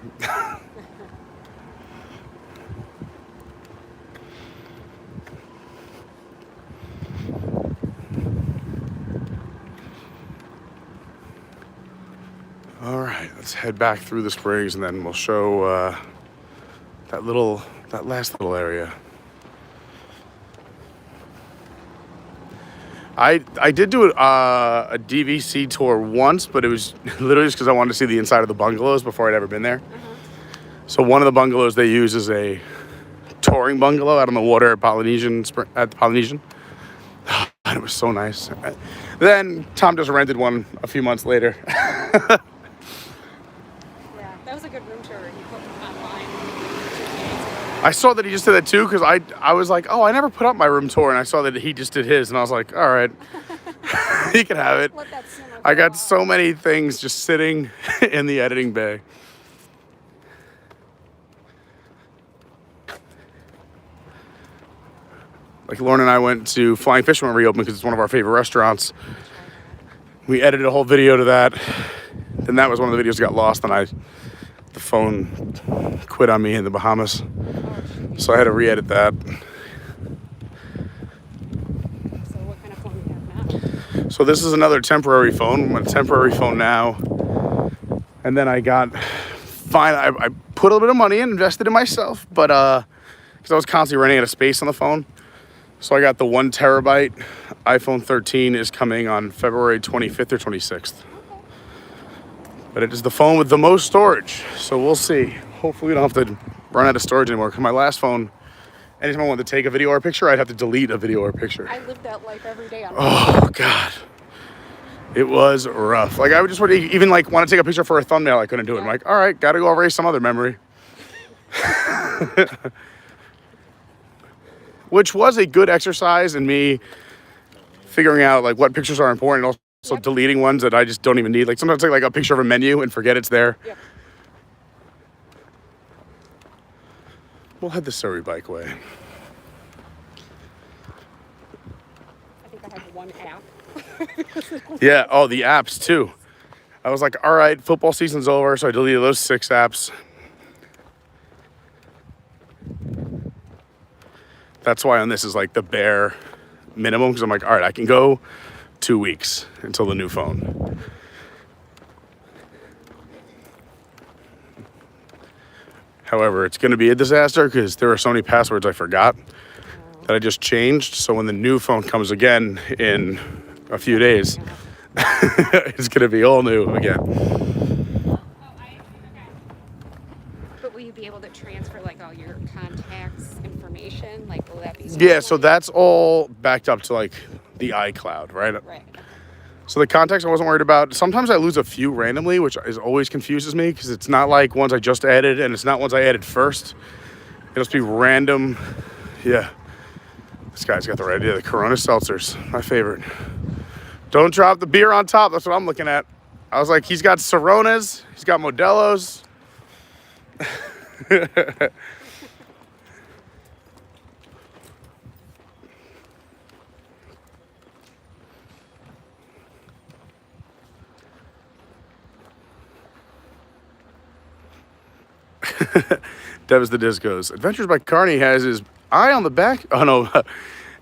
All right, let's head back through the springs, and then we'll show that last little area. I did do a DVC tour once, but it was literally just because I wanted to see the inside of the bungalows before I'd ever been there. So one of the bungalows they use is a touring bungalow out on the water at the Polynesian. And it was so nice. Then Tom just rented one a few months later. Yeah, that was a good room tour you put online. I saw that he just did that too, because I was like, oh, I never put up my room tour, and I saw that he just did his, and I was like, all right, he can have it. Let that simmer I for a got while. so many things just sitting in the editing bay. Like Lauren and I went to Flying Fish when it reopened because it's one of our favorite restaurants. We edited a whole video to that. Then that was one of the videos that got lost, and the phone quit on me in the Bahamas. So I had to re-edit that. So what kind of phone do you have now? So this is another temporary phone. I'm on a temporary phone now. And then I put a little bit of money in, invested in myself, but because I was constantly running out of space on the phone. So I got the 1 terabyte iPhone 13 is coming on February 25th or 26th. But it is the phone with the most storage. So we'll see. Hopefully we don't have to run out of storage anymore. Because my last phone, anytime I wanted to take a video or a picture, I'd have to delete a video or a picture. I live that life every day. Oh, God. It was rough. Like, I would just even like want to take a picture for a thumbnail. I couldn't do it. I'm like, all right, got to go erase some other memory. Which was a good exercise in me figuring out like what pictures are important, and also deleting ones that I just don't even need. Like sometimes I take like a picture of a menu and forget it's there. Yep. We'll head the Surrey bike way. I think I have one app. Yeah, oh, the apps too. I was like, all right, football season's over, so I deleted those 6 apps. That's why on this is like the bare minimum, because I'm like, all right, I can go 2 weeks until the new phone. However, it's going to be a disaster because there are so many passwords I forgot that I just changed. So when the new phone comes again in a few days, it's going to be all new again. But will you be able to transfer like all your contacts information? Like, will that be? Yeah, so that's all backed up to like the iCloud, right? Right. So the contacts I wasn't worried about. Sometimes I lose a few randomly, which always confuses me because it's not like ones I just added and it's not ones I added first. It'll just be random. Yeah. This guy's got the right idea. The Corona seltzers, my favorite. Don't drop the beer on top. That's what I'm looking at. I was like, he's got Coronas. He's got Modelo's. Devs the Discos. Adventures by Carney has his eye on the back. Oh no,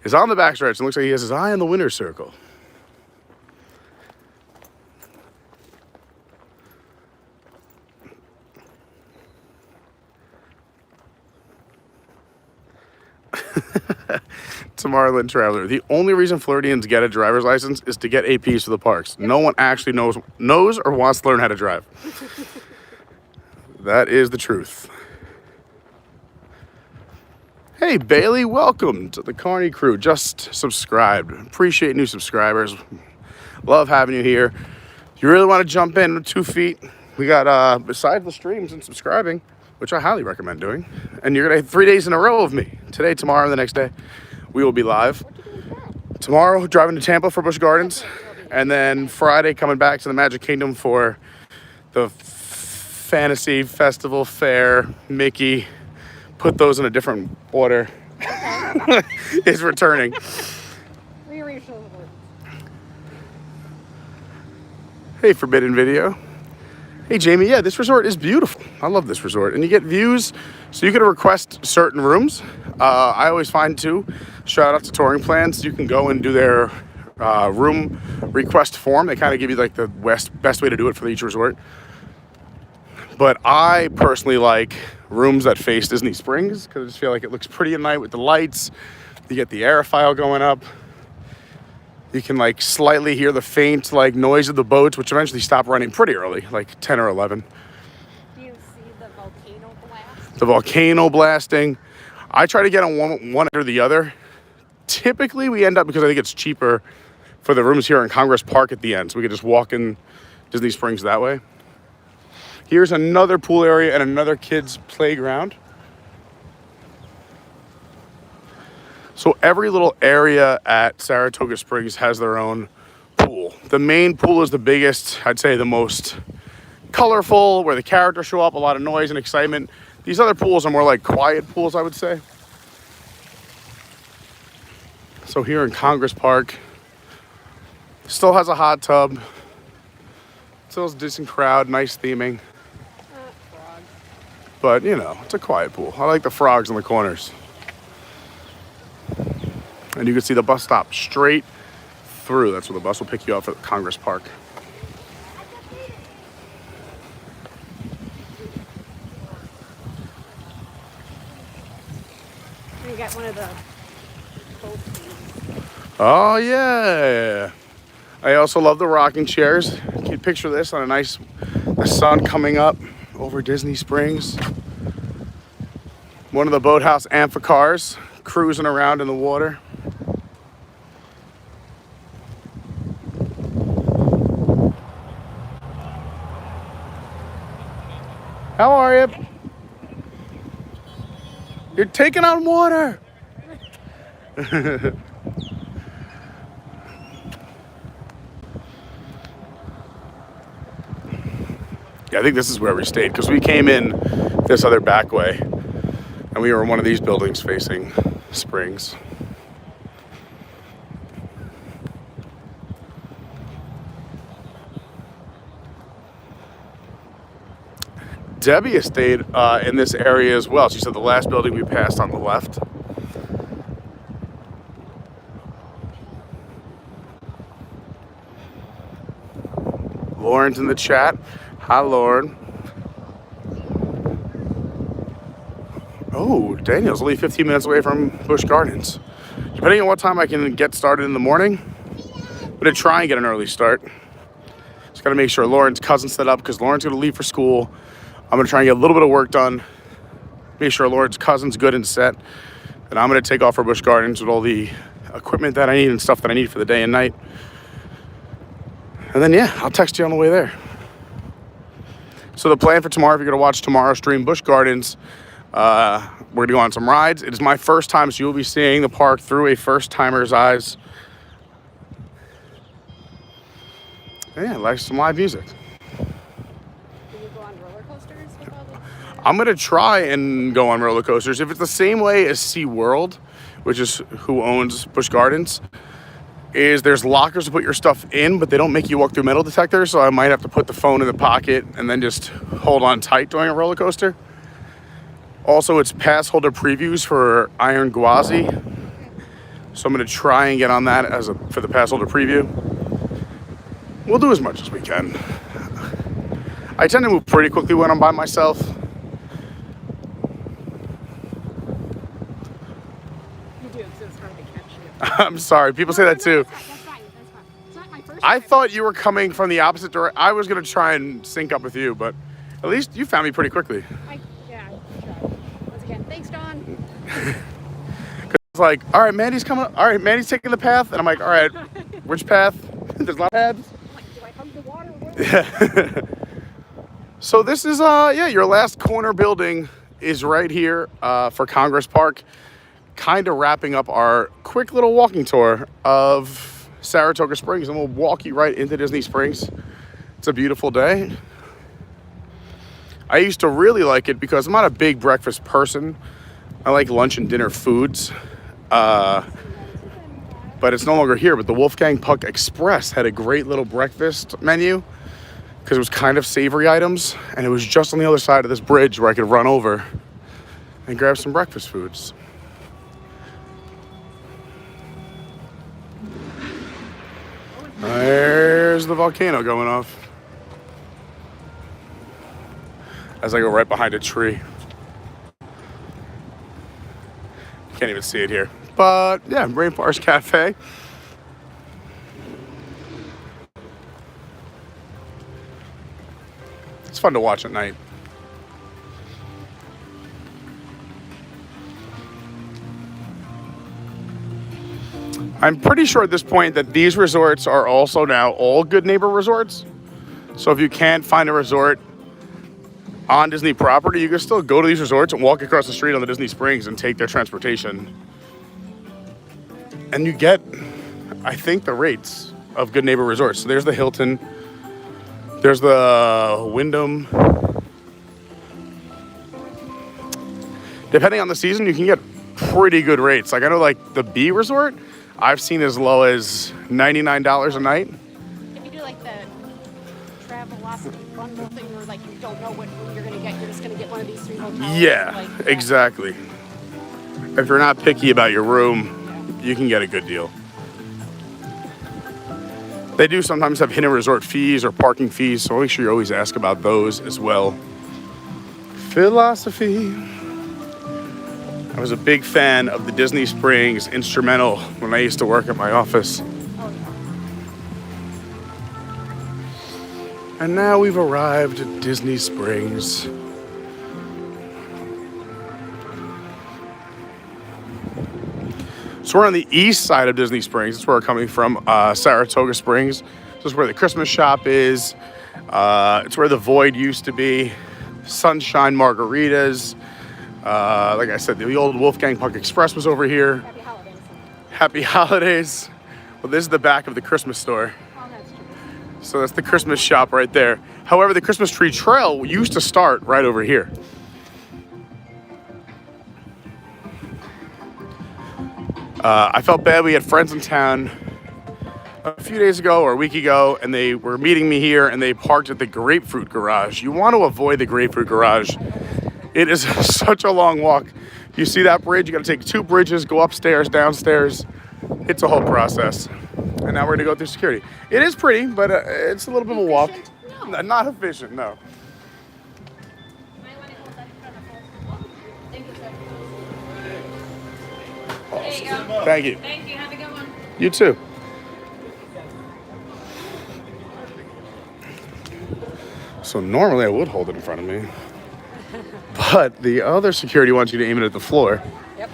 is on the back stretch. It looks like he has his eye on the winner's circle. Tomorrowland Traveler. The only reason Floridians get a driver's license is to get APs for the parks. No one actually knows or wants to learn how to drive. That is the truth. Hey Bailey, welcome to the Carney crew. Just subscribed. Appreciate new subscribers. Love having you here. If you really want to jump in with 2 feet, we got besides the streams and subscribing, which I highly recommend doing, and you're gonna have 3 days in a row of me. Today, tomorrow, and the next day, we will be live. Tomorrow, driving to Tampa for Busch Gardens, and then Friday coming back to the Magic Kingdom for the Fantasy Festival Fair. Mickey, put those in a different order. Okay. Is returning. Hey, Forbidden Video. Hey, Jamie. Yeah, this resort is beautiful. I love this resort. And you get views, so you can request certain rooms. I always find, too, shout out to Touring Plans, you can go and do their room request form. They kind of give you, like, the best way to do it for each resort. But I personally like rooms that face Disney Springs because I just feel like it looks pretty at night with the lights. You get the aerofoil going up. You can like slightly hear the faint like noise of the boats, which eventually stop running pretty early, like 10 or 11. Do you see the volcano blast? The volcano blasting. I try to get on one or the other. Typically we end up, because I think it's cheaper for the rooms here in Congress Park at the end, so we could just walk in Disney Springs that way. Here's another pool area and another kids' playground. So every little area at Saratoga Springs has their own pool. The main pool is the biggest, I'd say the most colorful, where the characters show up, a lot of noise and excitement. These other pools are more like quiet pools, I would say. So here in Congress Park, still has a hot tub. Still has a decent crowd, nice theming. Frogs. But, you know, it's a quiet pool. I like the frogs in the corners. And you can see the bus stop straight through. That's where the bus will pick you up at Congress Park. We got one of the boat seats. Oh, yeah. I also love the rocking chairs. You can picture this on the sun coming up over Disney Springs. One of the boathouse amphicars cruising around in the water. How are you? You're taking on water. Yeah, I think this is where we stayed because we came in this other back way and we were in one of these buildings facing Springs. Debbie has stayed in this area as well. She said the last building we passed on the left. Lauren's in the chat. Hi, Lauren. Oh, Daniel's only 15 minutes away from Busch Gardens. Depending on what time I can get started in the morning, I'm gonna try and get an early start. Just gotta make sure Lauren's cousin's set up because Lauren's gonna leave for school. I'm gonna try and get a little bit of work done. Make sure Lauren's cousin's good and set. And I'm gonna take off for Busch Gardens with all the equipment that I need and stuff that I need for the day and night. And then, yeah, I'll text you on the way there. So the plan for tomorrow, if you're going to watch tomorrow's stream, Busch Gardens, we're going to go on some rides. It is my first time, so you'll be seeing the park through a first-timer's eyes. And yeah, like some live music. Can you go on roller coasters with all the... I'm going to try and go on roller coasters. If it's the same way as SeaWorld, which is who owns Busch Gardens, is there's lockers to put your stuff in, but they don't make you walk through metal detectors, so I might have to put the phone in the pocket and then just hold on tight during a roller coaster. Also, it's pass holder previews for Iron Gwazi, so I'm going to try and get on that for the pass holder preview. We'll do as much as we can. I tend to move pretty quickly when I'm by myself. You do, because it's hard to catch you. I'm sorry, people say that too. That's fine. It's not my first I time. thought you were coming from the opposite direction. I was going to try and sync up with you, but at least you found me pretty quickly. I tried. Once again, thanks, Don. It's like, all right, Mandy's coming up. All right, Mandy's taking the path. And I'm like, all right, which path? There's a lot of paths. I'm like, do I hug the water? What? Yeah. So this is, your last corner building is right here for Congress Park. Kind of wrapping up our quick little walking tour of Saratoga Springs, and we'll walk you right into Disney Springs. It's a beautiful day. I used to really like it because I'm not a big breakfast person. I like lunch and dinner foods, but it's no longer here. But the Wolfgang Puck Express had a great little breakfast menu because it was kind of savory items, and it was just on the other side of this bridge where I could run over and grab some breakfast foods. There's the volcano going off as I go right behind a tree. Can't even see it here. But yeah, Rainforest Cafe. It's fun to watch at night. I'm pretty sure at this point that these resorts are also now all Good Neighbor resorts. So if you can't find a resort on Disney property, you can still go to these resorts and walk across the street on the Disney Springs and take their transportation. And you get, I think, the rates of Good Neighbor resorts. So there's the Hilton. There's the Wyndham. Depending on the season, you can get pretty good rates. Like I know like the B resort, I've seen as low as $99 a night. If you do like the Travelocity bundle thing where like you don't know what room you're gonna get, you're just gonna get one of these 3 hotels. Yeah, like, exactly. If you're not picky about your room, you can get a good deal. They do sometimes have hidden resort fees or parking fees, so make sure you always ask about those as well. Philosophy. I was a big fan of the Disney Springs instrumental when I used to work at my office. And now we've arrived at Disney Springs. So we're on the east side of Disney Springs. That's where we're coming from, Saratoga Springs. This is where the Christmas shop is. It's where the Void used to be. Sunshine Margaritas. Like I said, the old Wolfgang Puck Express was over here. Happy holidays. Happy holidays. Well, this is the back of the Christmas store. Oh, that's true. So that's the Christmas shop right there. However, the Christmas tree trail used to start right over here. I felt bad. We had friends in town a few days ago or a week ago, and they were meeting me here, and they parked at the Grapefruit Garage. You want to avoid the Grapefruit Garage. It is such a long walk. You see that bridge? You got to take 2 bridges, go upstairs, downstairs. It's a whole process. And now we're gonna go through security. It is pretty, but it's a little bit of a walk. No. Not efficient, no. There you go. Thank you. Thank you. Have a good one. You too. So normally I would hold it in front of me, but the other security wants you to aim it at the floor. Yep.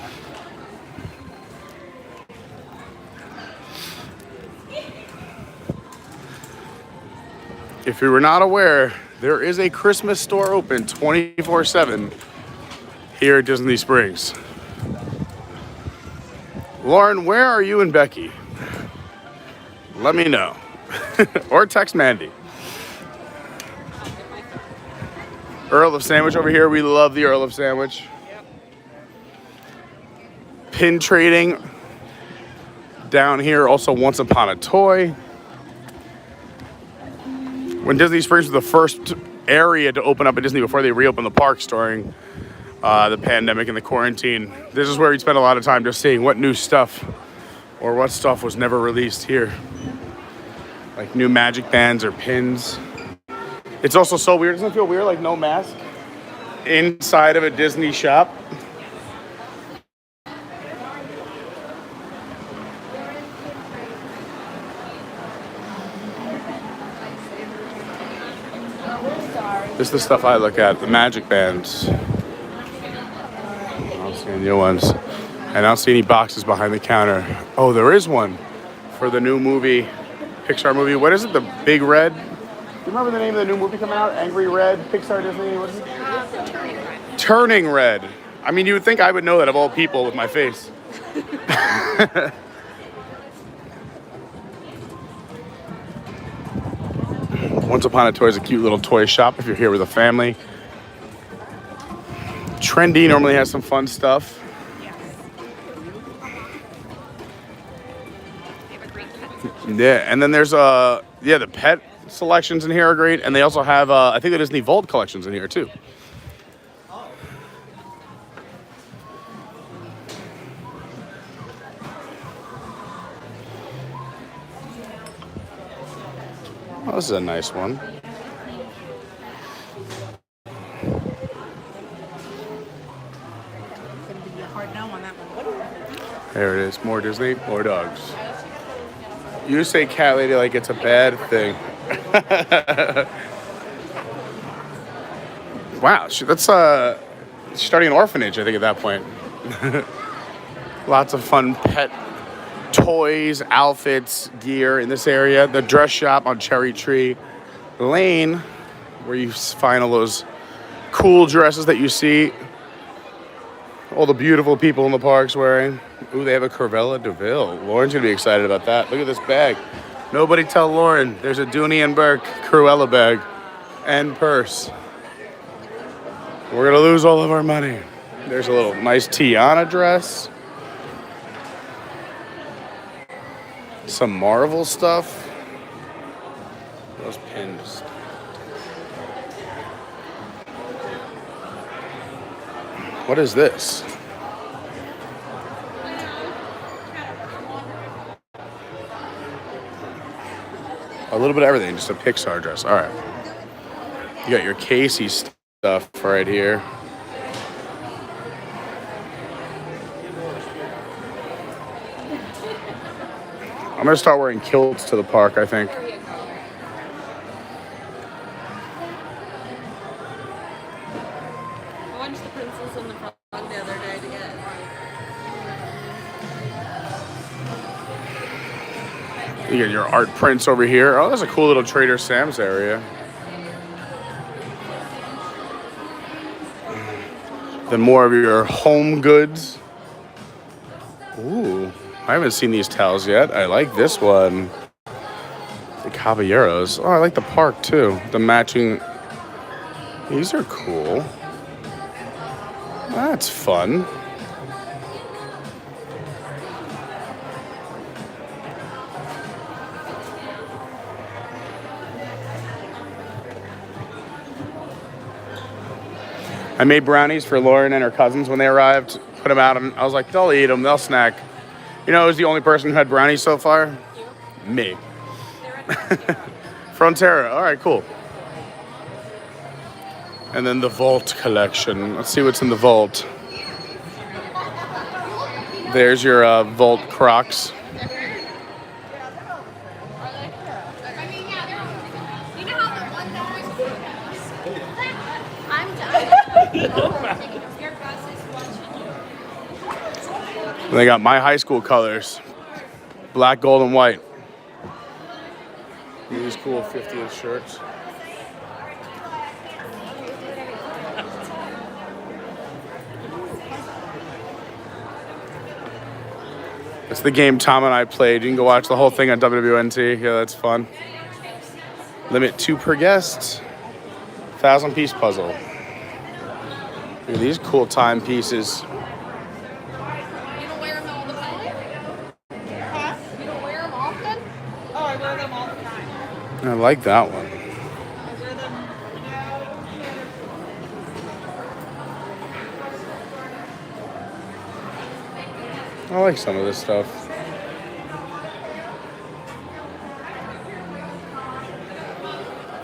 If you were not aware, there is a Christmas store open 24/7 here at Disney Springs. Lauren, where are you and Becky? Let me know. Or text Mandy. Earl of Sandwich over here. We love the Earl of Sandwich. Yep. Pin trading down here. Also, Once Upon a Toy. When Disney Springs was the first area to open up at Disney before they reopened the parks during the pandemic and the quarantine, this is where we spent a lot of time just seeing what new stuff or what stuff was never released here. Like new magic bands or pins. It's also so weird. Doesn't it feel weird, like no mask inside of a Disney shop? This is the stuff I look at, the magic bands. I don't see any new ones. And I don't see any boxes behind the counter. Oh, there is one for the new movie, Pixar movie. What is it? The Big Red? Do you remember the name of the new movie coming out? Angry Red, Pixar, Disney, what is it? Turning Red. Turning Red. I mean, you would think I would know that of all people with my face. Once Upon a Toy is a cute little toy shop if you're here with a family. Trendy normally has some fun stuff. Yes. They have a great pet section. Yeah, and then there's the pet selections in here are great, and they also have I think the Disney Vault collections in here too. Oh, this is a nice one. Gonna be a hard no on that one. There it is. More Disney, more dogs. You say cat lady like it's a bad thing. Wow, that's starting an orphanage, I think, at that point. Lots of fun pet toys, outfits, gear in this area. The dress shop on Cherry Tree Lane, where you find all those cool dresses that you see all the beautiful people in the parks wearing. Ooh, they have a Cruella de Vil. Lauren's gonna be excited about that. Look at this bag. Nobody tell Lauren there's a Dooney and Burke Cruella bag and purse. We're gonna lose all of our money. There's a little nice Tiana dress. Some Marvel stuff. Those pins. What is this? A little bit of everything, just a Pixar dress. All right. You got your Casey stuff right here. I'm gonna start wearing kilts to the park, I think. I watched the Princess and the Frog the other day to get You got your art prints over here. Oh, that's a cool little Trader Sam's area. Then more of your home goods. Ooh, I haven't seen these towels yet. I like this one. The Caballeros. Oh, I like the park too. The matching. These are cool. That's fun. I made brownies for Lauren and her cousins when they arrived. Put them out, and I was like, they'll eat them, they'll snack. You know, who's the only person who had brownies so far? You. Me. Frontera. All right, cool. And then the Vault collection. Let's see what's in the Vault. There's your Vault Crocs. They got my high school colors. Black, gold, and white. These cool 50th shirts. It's the game Tom and I played. You can go watch the whole thing on WWNT. Yeah, that's fun. Limit 2 per guest. 1,000-piece puzzle. Look at these cool timepieces. You don't wear them all the time? Huh? You don't wear them often? Oh, I wear them all the time. I like that one. I wear them I like some of this stuff.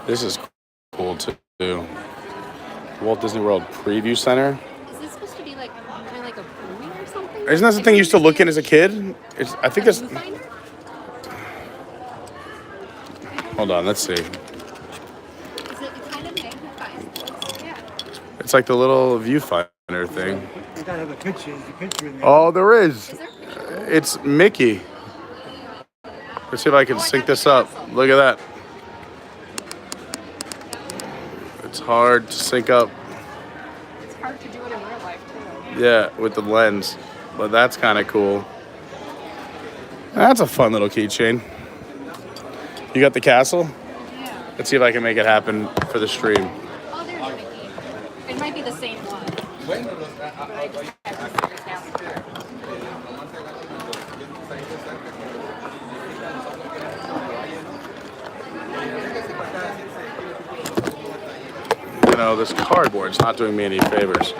This is cool too. Walt Disney World Preview Center. Is this supposed to be like kind of like a movie or something? Isn't that the thing you used to look in as a kid? I think that's. Hold on, let's see. Is it kind of magnifies? Yeah. It's like the little viewfinder thing. You gotta have a picture. There's a picture in there. Oh, there is. Is there? It's Mickey. Let's see if I can sync this up. Look at that. It's hard to sync up. It's hard to do it in real life too. Yeah, with the lens. But that's kind of cool. That's a fun little keychain. You got the castle? Yeah. Let's see if I can make it happen for the stream. Oh, there's Mickey. It might be the same one. But I just haven't figured it out. You know, this cardboard's not doing me any favors.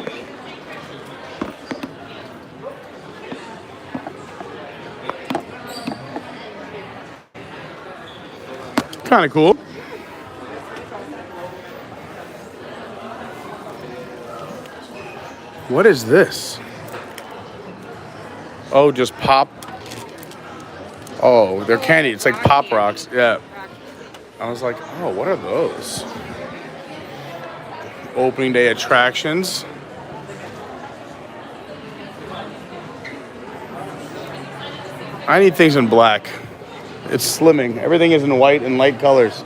Kind of cool. What is this? Oh, just pop. Oh, they're candy. It's like Pop Rocks. Yeah. I was like, oh, what are those? Opening day attractions. I need things in black. It's slimming. Everything is in white and light colors.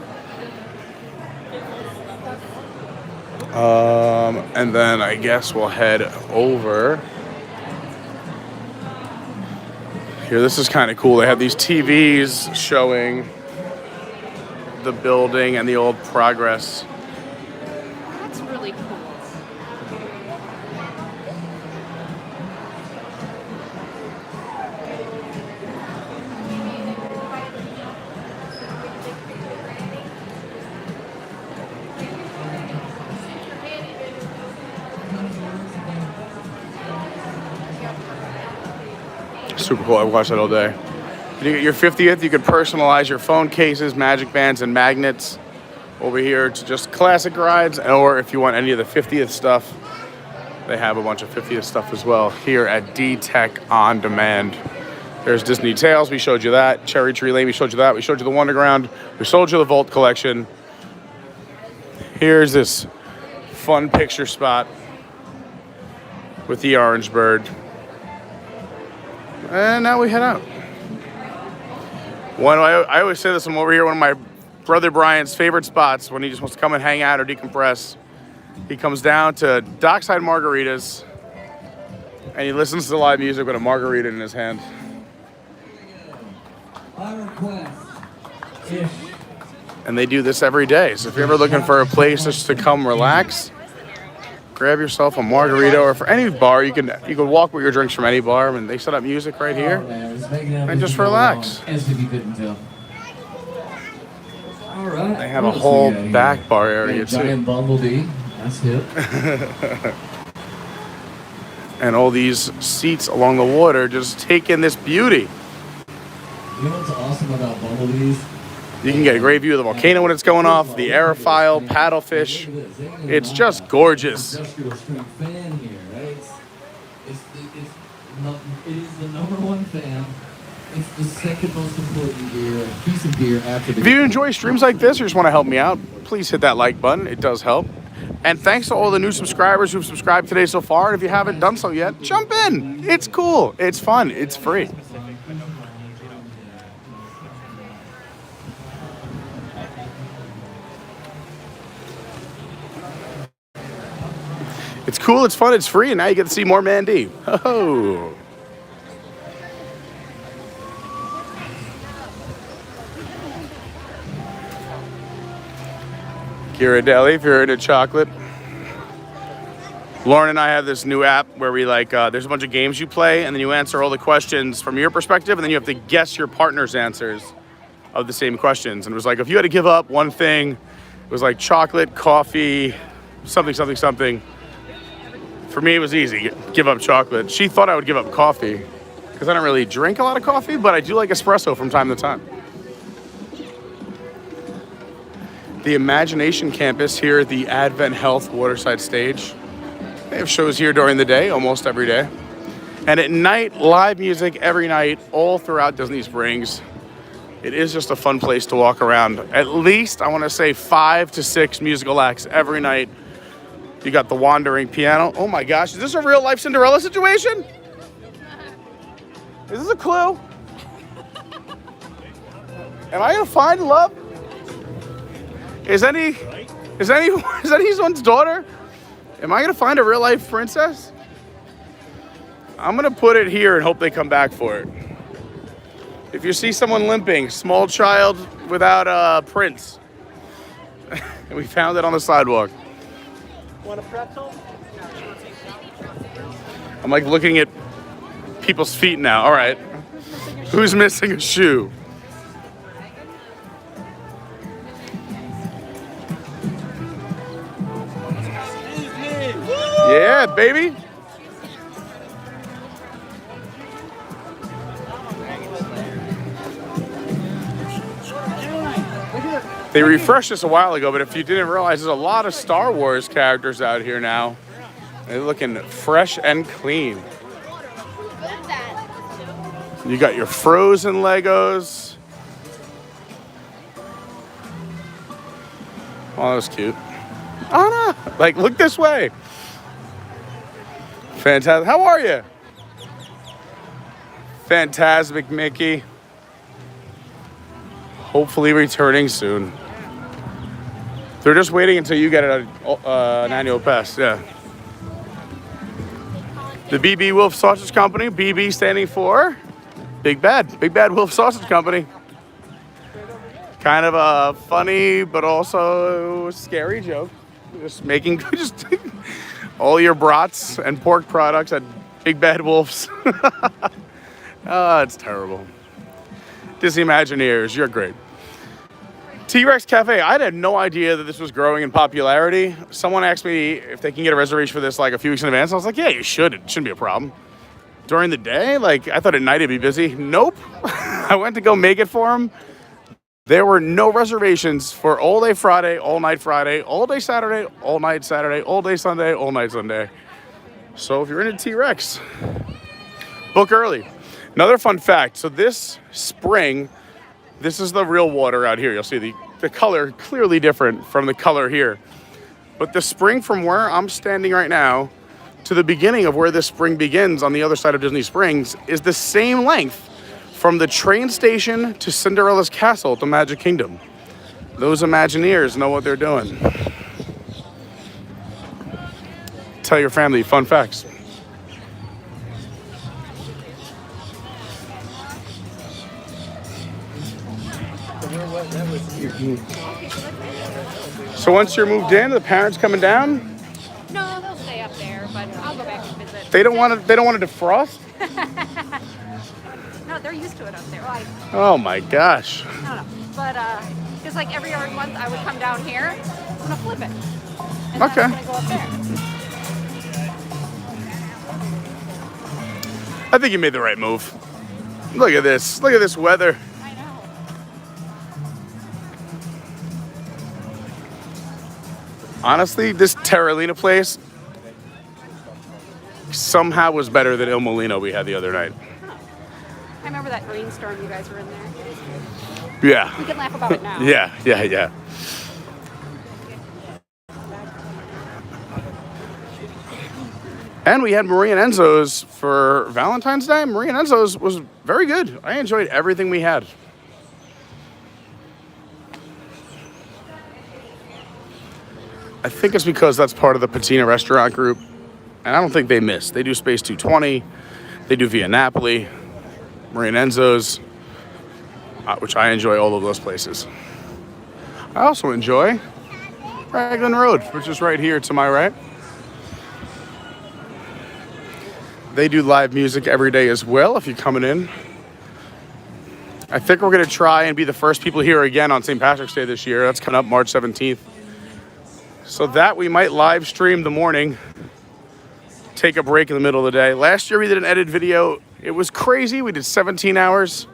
And then I guess we'll head over. Here, this is kind of cool. They have these TVs showing the building and the old progress. That's really cool. Super cool. I watched that all day. You get your 50th, you could personalize your phone cases, magic bands, and magnets over here to just classic rides. Or if you want any of the 50th stuff, they have a bunch of 50th stuff as well here at D-Tech On Demand. There's Disney Tales, we showed you that. Cherry Tree Lane, we showed you that. We showed you the Wonderground. We showed you the Vault Collection. Here's this fun picture spot with the orange bird. And now we head out. I always say this, I'm over here, one of my brother Brian's favorite spots when he just wants to come and hang out or decompress. He comes down to Dockside Margaritas and he listens to live music with a margarita in his hand. And they do this every day. So if you're ever looking for a place just to come relax, grab yourself a margarita, or for any bar, you can walk with your drinks from any bar, and they set up music right here and just relax. As if you couldn't tell. All right. They have a whole back bar area too. Giant bumblebee. That's hip. And all these seats along the water just take in this beauty. You know what's awesome about bumblebees? You can get a great view of the volcano when it's going off, the aerofoil, paddlefish. It's just gorgeous. Industrial strength fan here, right? It is the #1 fan. It's the second most important piece of gear after the. If you enjoy streams like this or just want to help me out, please hit that like button. It does help. And thanks to all the new subscribers who've subscribed today so far. And if you haven't done so yet, jump in. It's cool. It's fun. It's free. It's cool, it's fun, it's free, and now you get to see more Mandy. Oh. Ghirardelli, if you're into chocolate. Lauren and I have this new app where we there's a bunch of games you play, and then you answer all the questions from your perspective, and then you have to guess your partner's answers of the same questions. And it was like, if you had to give up one thing, it was like chocolate, coffee, something. For me, it was easy. Give up chocolate. She thought I would give up coffee because I don't really drink a lot of coffee, but I do like espresso from time to time. The Imagination Campus here at the Advent Health Waterside Stage. They have shows here during the day, almost every day. And at night, live music every night, all throughout Disney Springs. It is just a fun place to walk around. At least, I want to say 5 to 6 musical acts every night. You got the Wandering Piano. Oh my gosh, is this a real life Cinderella situation? Is this a clue? Am I gonna find love? Is anyone's daughter? Am I gonna find a real life princess? I'm gonna put it here and hope they come back for it. If you see someone limping, small child without a prince. And we found it on the sidewalk. Want a pretzel? I'm like looking at people's feet now. All right. Who's missing a shoe? Yeah, baby. They refreshed this a while ago, but if you didn't realize, there's a lot of Star Wars characters out here now. They're looking fresh and clean. You got your Frozen Legos. Oh, that was cute. Anna, like, look this way. Fantastic. How are you? Fantastic Mickey. Hopefully returning soon. They're just waiting until you get an annual pass, yeah. The BB Wolf Sausage Company, BB standing for Big Bad Wolf Sausage Company. Kind of a funny, but also scary joke. Just all your brats and pork products at Big Bad Wolf's. Oh, it's terrible. Disney Imagineers, you're great. T-Rex Cafe, I had no idea that this was growing in popularity. Someone asked me if they can get a reservation for this like a few weeks in advance. I was like, yeah, you should. It shouldn't be a problem. during the day. Like, I thought at night it'd be busy. Nope. I went to go make it for them. There were no reservations for all day Friday, all night Friday, all day Saturday, all night Saturday, all day Sunday, all night Sunday. So if you're into T-Rex, book early. Another fun fact. So this spring, this is the real water out here. You'll see the color clearly different from the color here. But the spring from where I'm standing right now to the beginning of where this spring begins on the other side of Disney Springs is the same length from the train station to Cinderella's castle at the Magic Kingdom. Those Imagineers know what they're doing. Tell your family fun facts. So once you're moved in, the parents coming down? No, they'll stay up there, but I'll go back and visit. They don't want to defrost? No, they're used to it up there. Well, Oh my gosh. I don't know. But just like every other month, I would come down here. I'm gonna flip it. And Okay. then I'm gonna go up there. I think you made the right move. Look at this. Look at this weather. I know. Honestly, this Terralina place somehow was better than Il Molino we had the other night. I remember that rainstorm you guys were in there. Yeah. We can laugh about it now. Yeah. And we had Marie and Enzo's for Valentine's Day. Marie and Enzo's was very good. I enjoyed everything we had. I think it's because that's part of the Patina restaurant group. And I don't think they miss. They do Space 220. They do Via Napoli. Marie and Enzo's, which I enjoy all of those places. I also enjoy Raglan Road, which is right here to my right. They do live music every day as well if you're coming in. I think we're going to try and be the first people here again on St. Patrick's Day this year. That's coming up March 17th. So that we might live stream the morning, take a break in the middle of the day. Last year we did an edit video. It was crazy. We did 17 hours.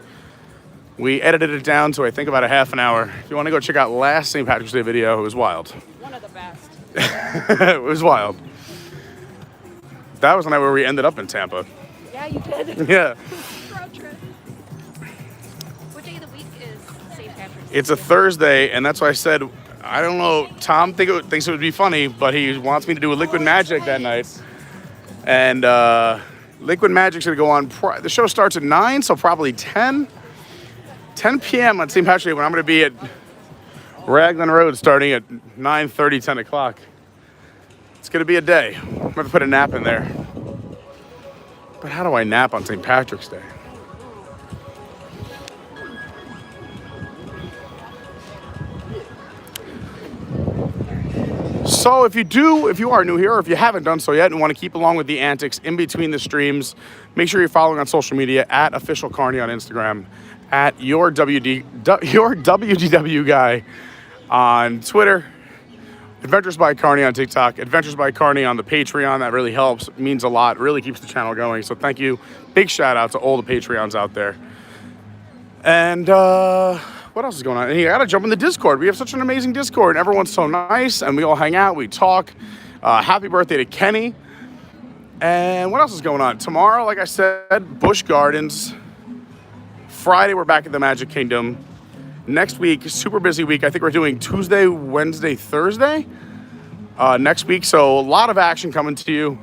We edited it down to I think about a half an hour. If you want to go check out last St. Patrick's Day video, it was wild. One of the best. It was wild. That was the night where we ended up in Tampa. Yeah, you did. Yeah. Road trip. What day of the week is St. Patrick's Day? It's a Thursday, and that's why I said, I don't know, Tom thinks it would be funny, but he wants me to do a Liquid Magic that night. And Liquid Magic's going to go on, the show starts at 9, so probably 10 p.m. on St. Patrick's Day when I'm going to be at Raglan Road starting at 9:30, 10 o'clock. It's going to be a day. I'm going to have to put a nap in there. But how do I nap on St. Patrick's Day? So if you are new here, or if you haven't done so yet and want to keep along with the antics in between the streams, make sure you're following on social media at Official Carney on Instagram, at your WDW guy on Twitter, Adventures by Carney on TikTok, Adventures by Carney on the Patreon. That really helps, it means a lot, really keeps the channel going. So thank you. Big shout out to all the Patreons out there. And what else is going on? And you gotta jump in the Discord. We have such an amazing Discord, and everyone's so nice, and we all hang out, we talk. Happy birthday to Kenny. And what else is going on? Tomorrow, like I said, Busch Gardens. Friday, we're back at the Magic Kingdom. Next week, super busy week. I think we're doing Tuesday, Wednesday, Thursday next week. So a lot of action coming to you.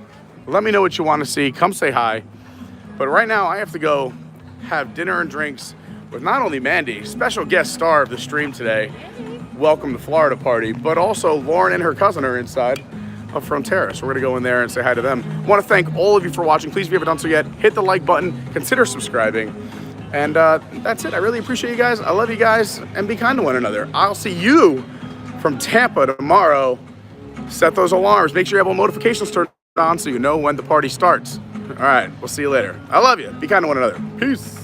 Let me know what you want to see. Come say hi. But right now, I have to go have dinner and drinks with not only Mandy, special guest star of the stream today, Welcome to Florida party, but also Lauren and her cousin are inside of Frontera. So we're going to go in there and say hi to them. I want to thank all of you for watching. Please, if you haven't done so yet, hit the like button. Consider subscribing. And that's it. I really appreciate you guys. I love you guys. And be kind to one another. I'll see you from Tampa tomorrow. Set those alarms. Make sure you have all notifications turned on so you know when the party starts. All right. We'll see you later. I love you. Be kind to one another. Peace.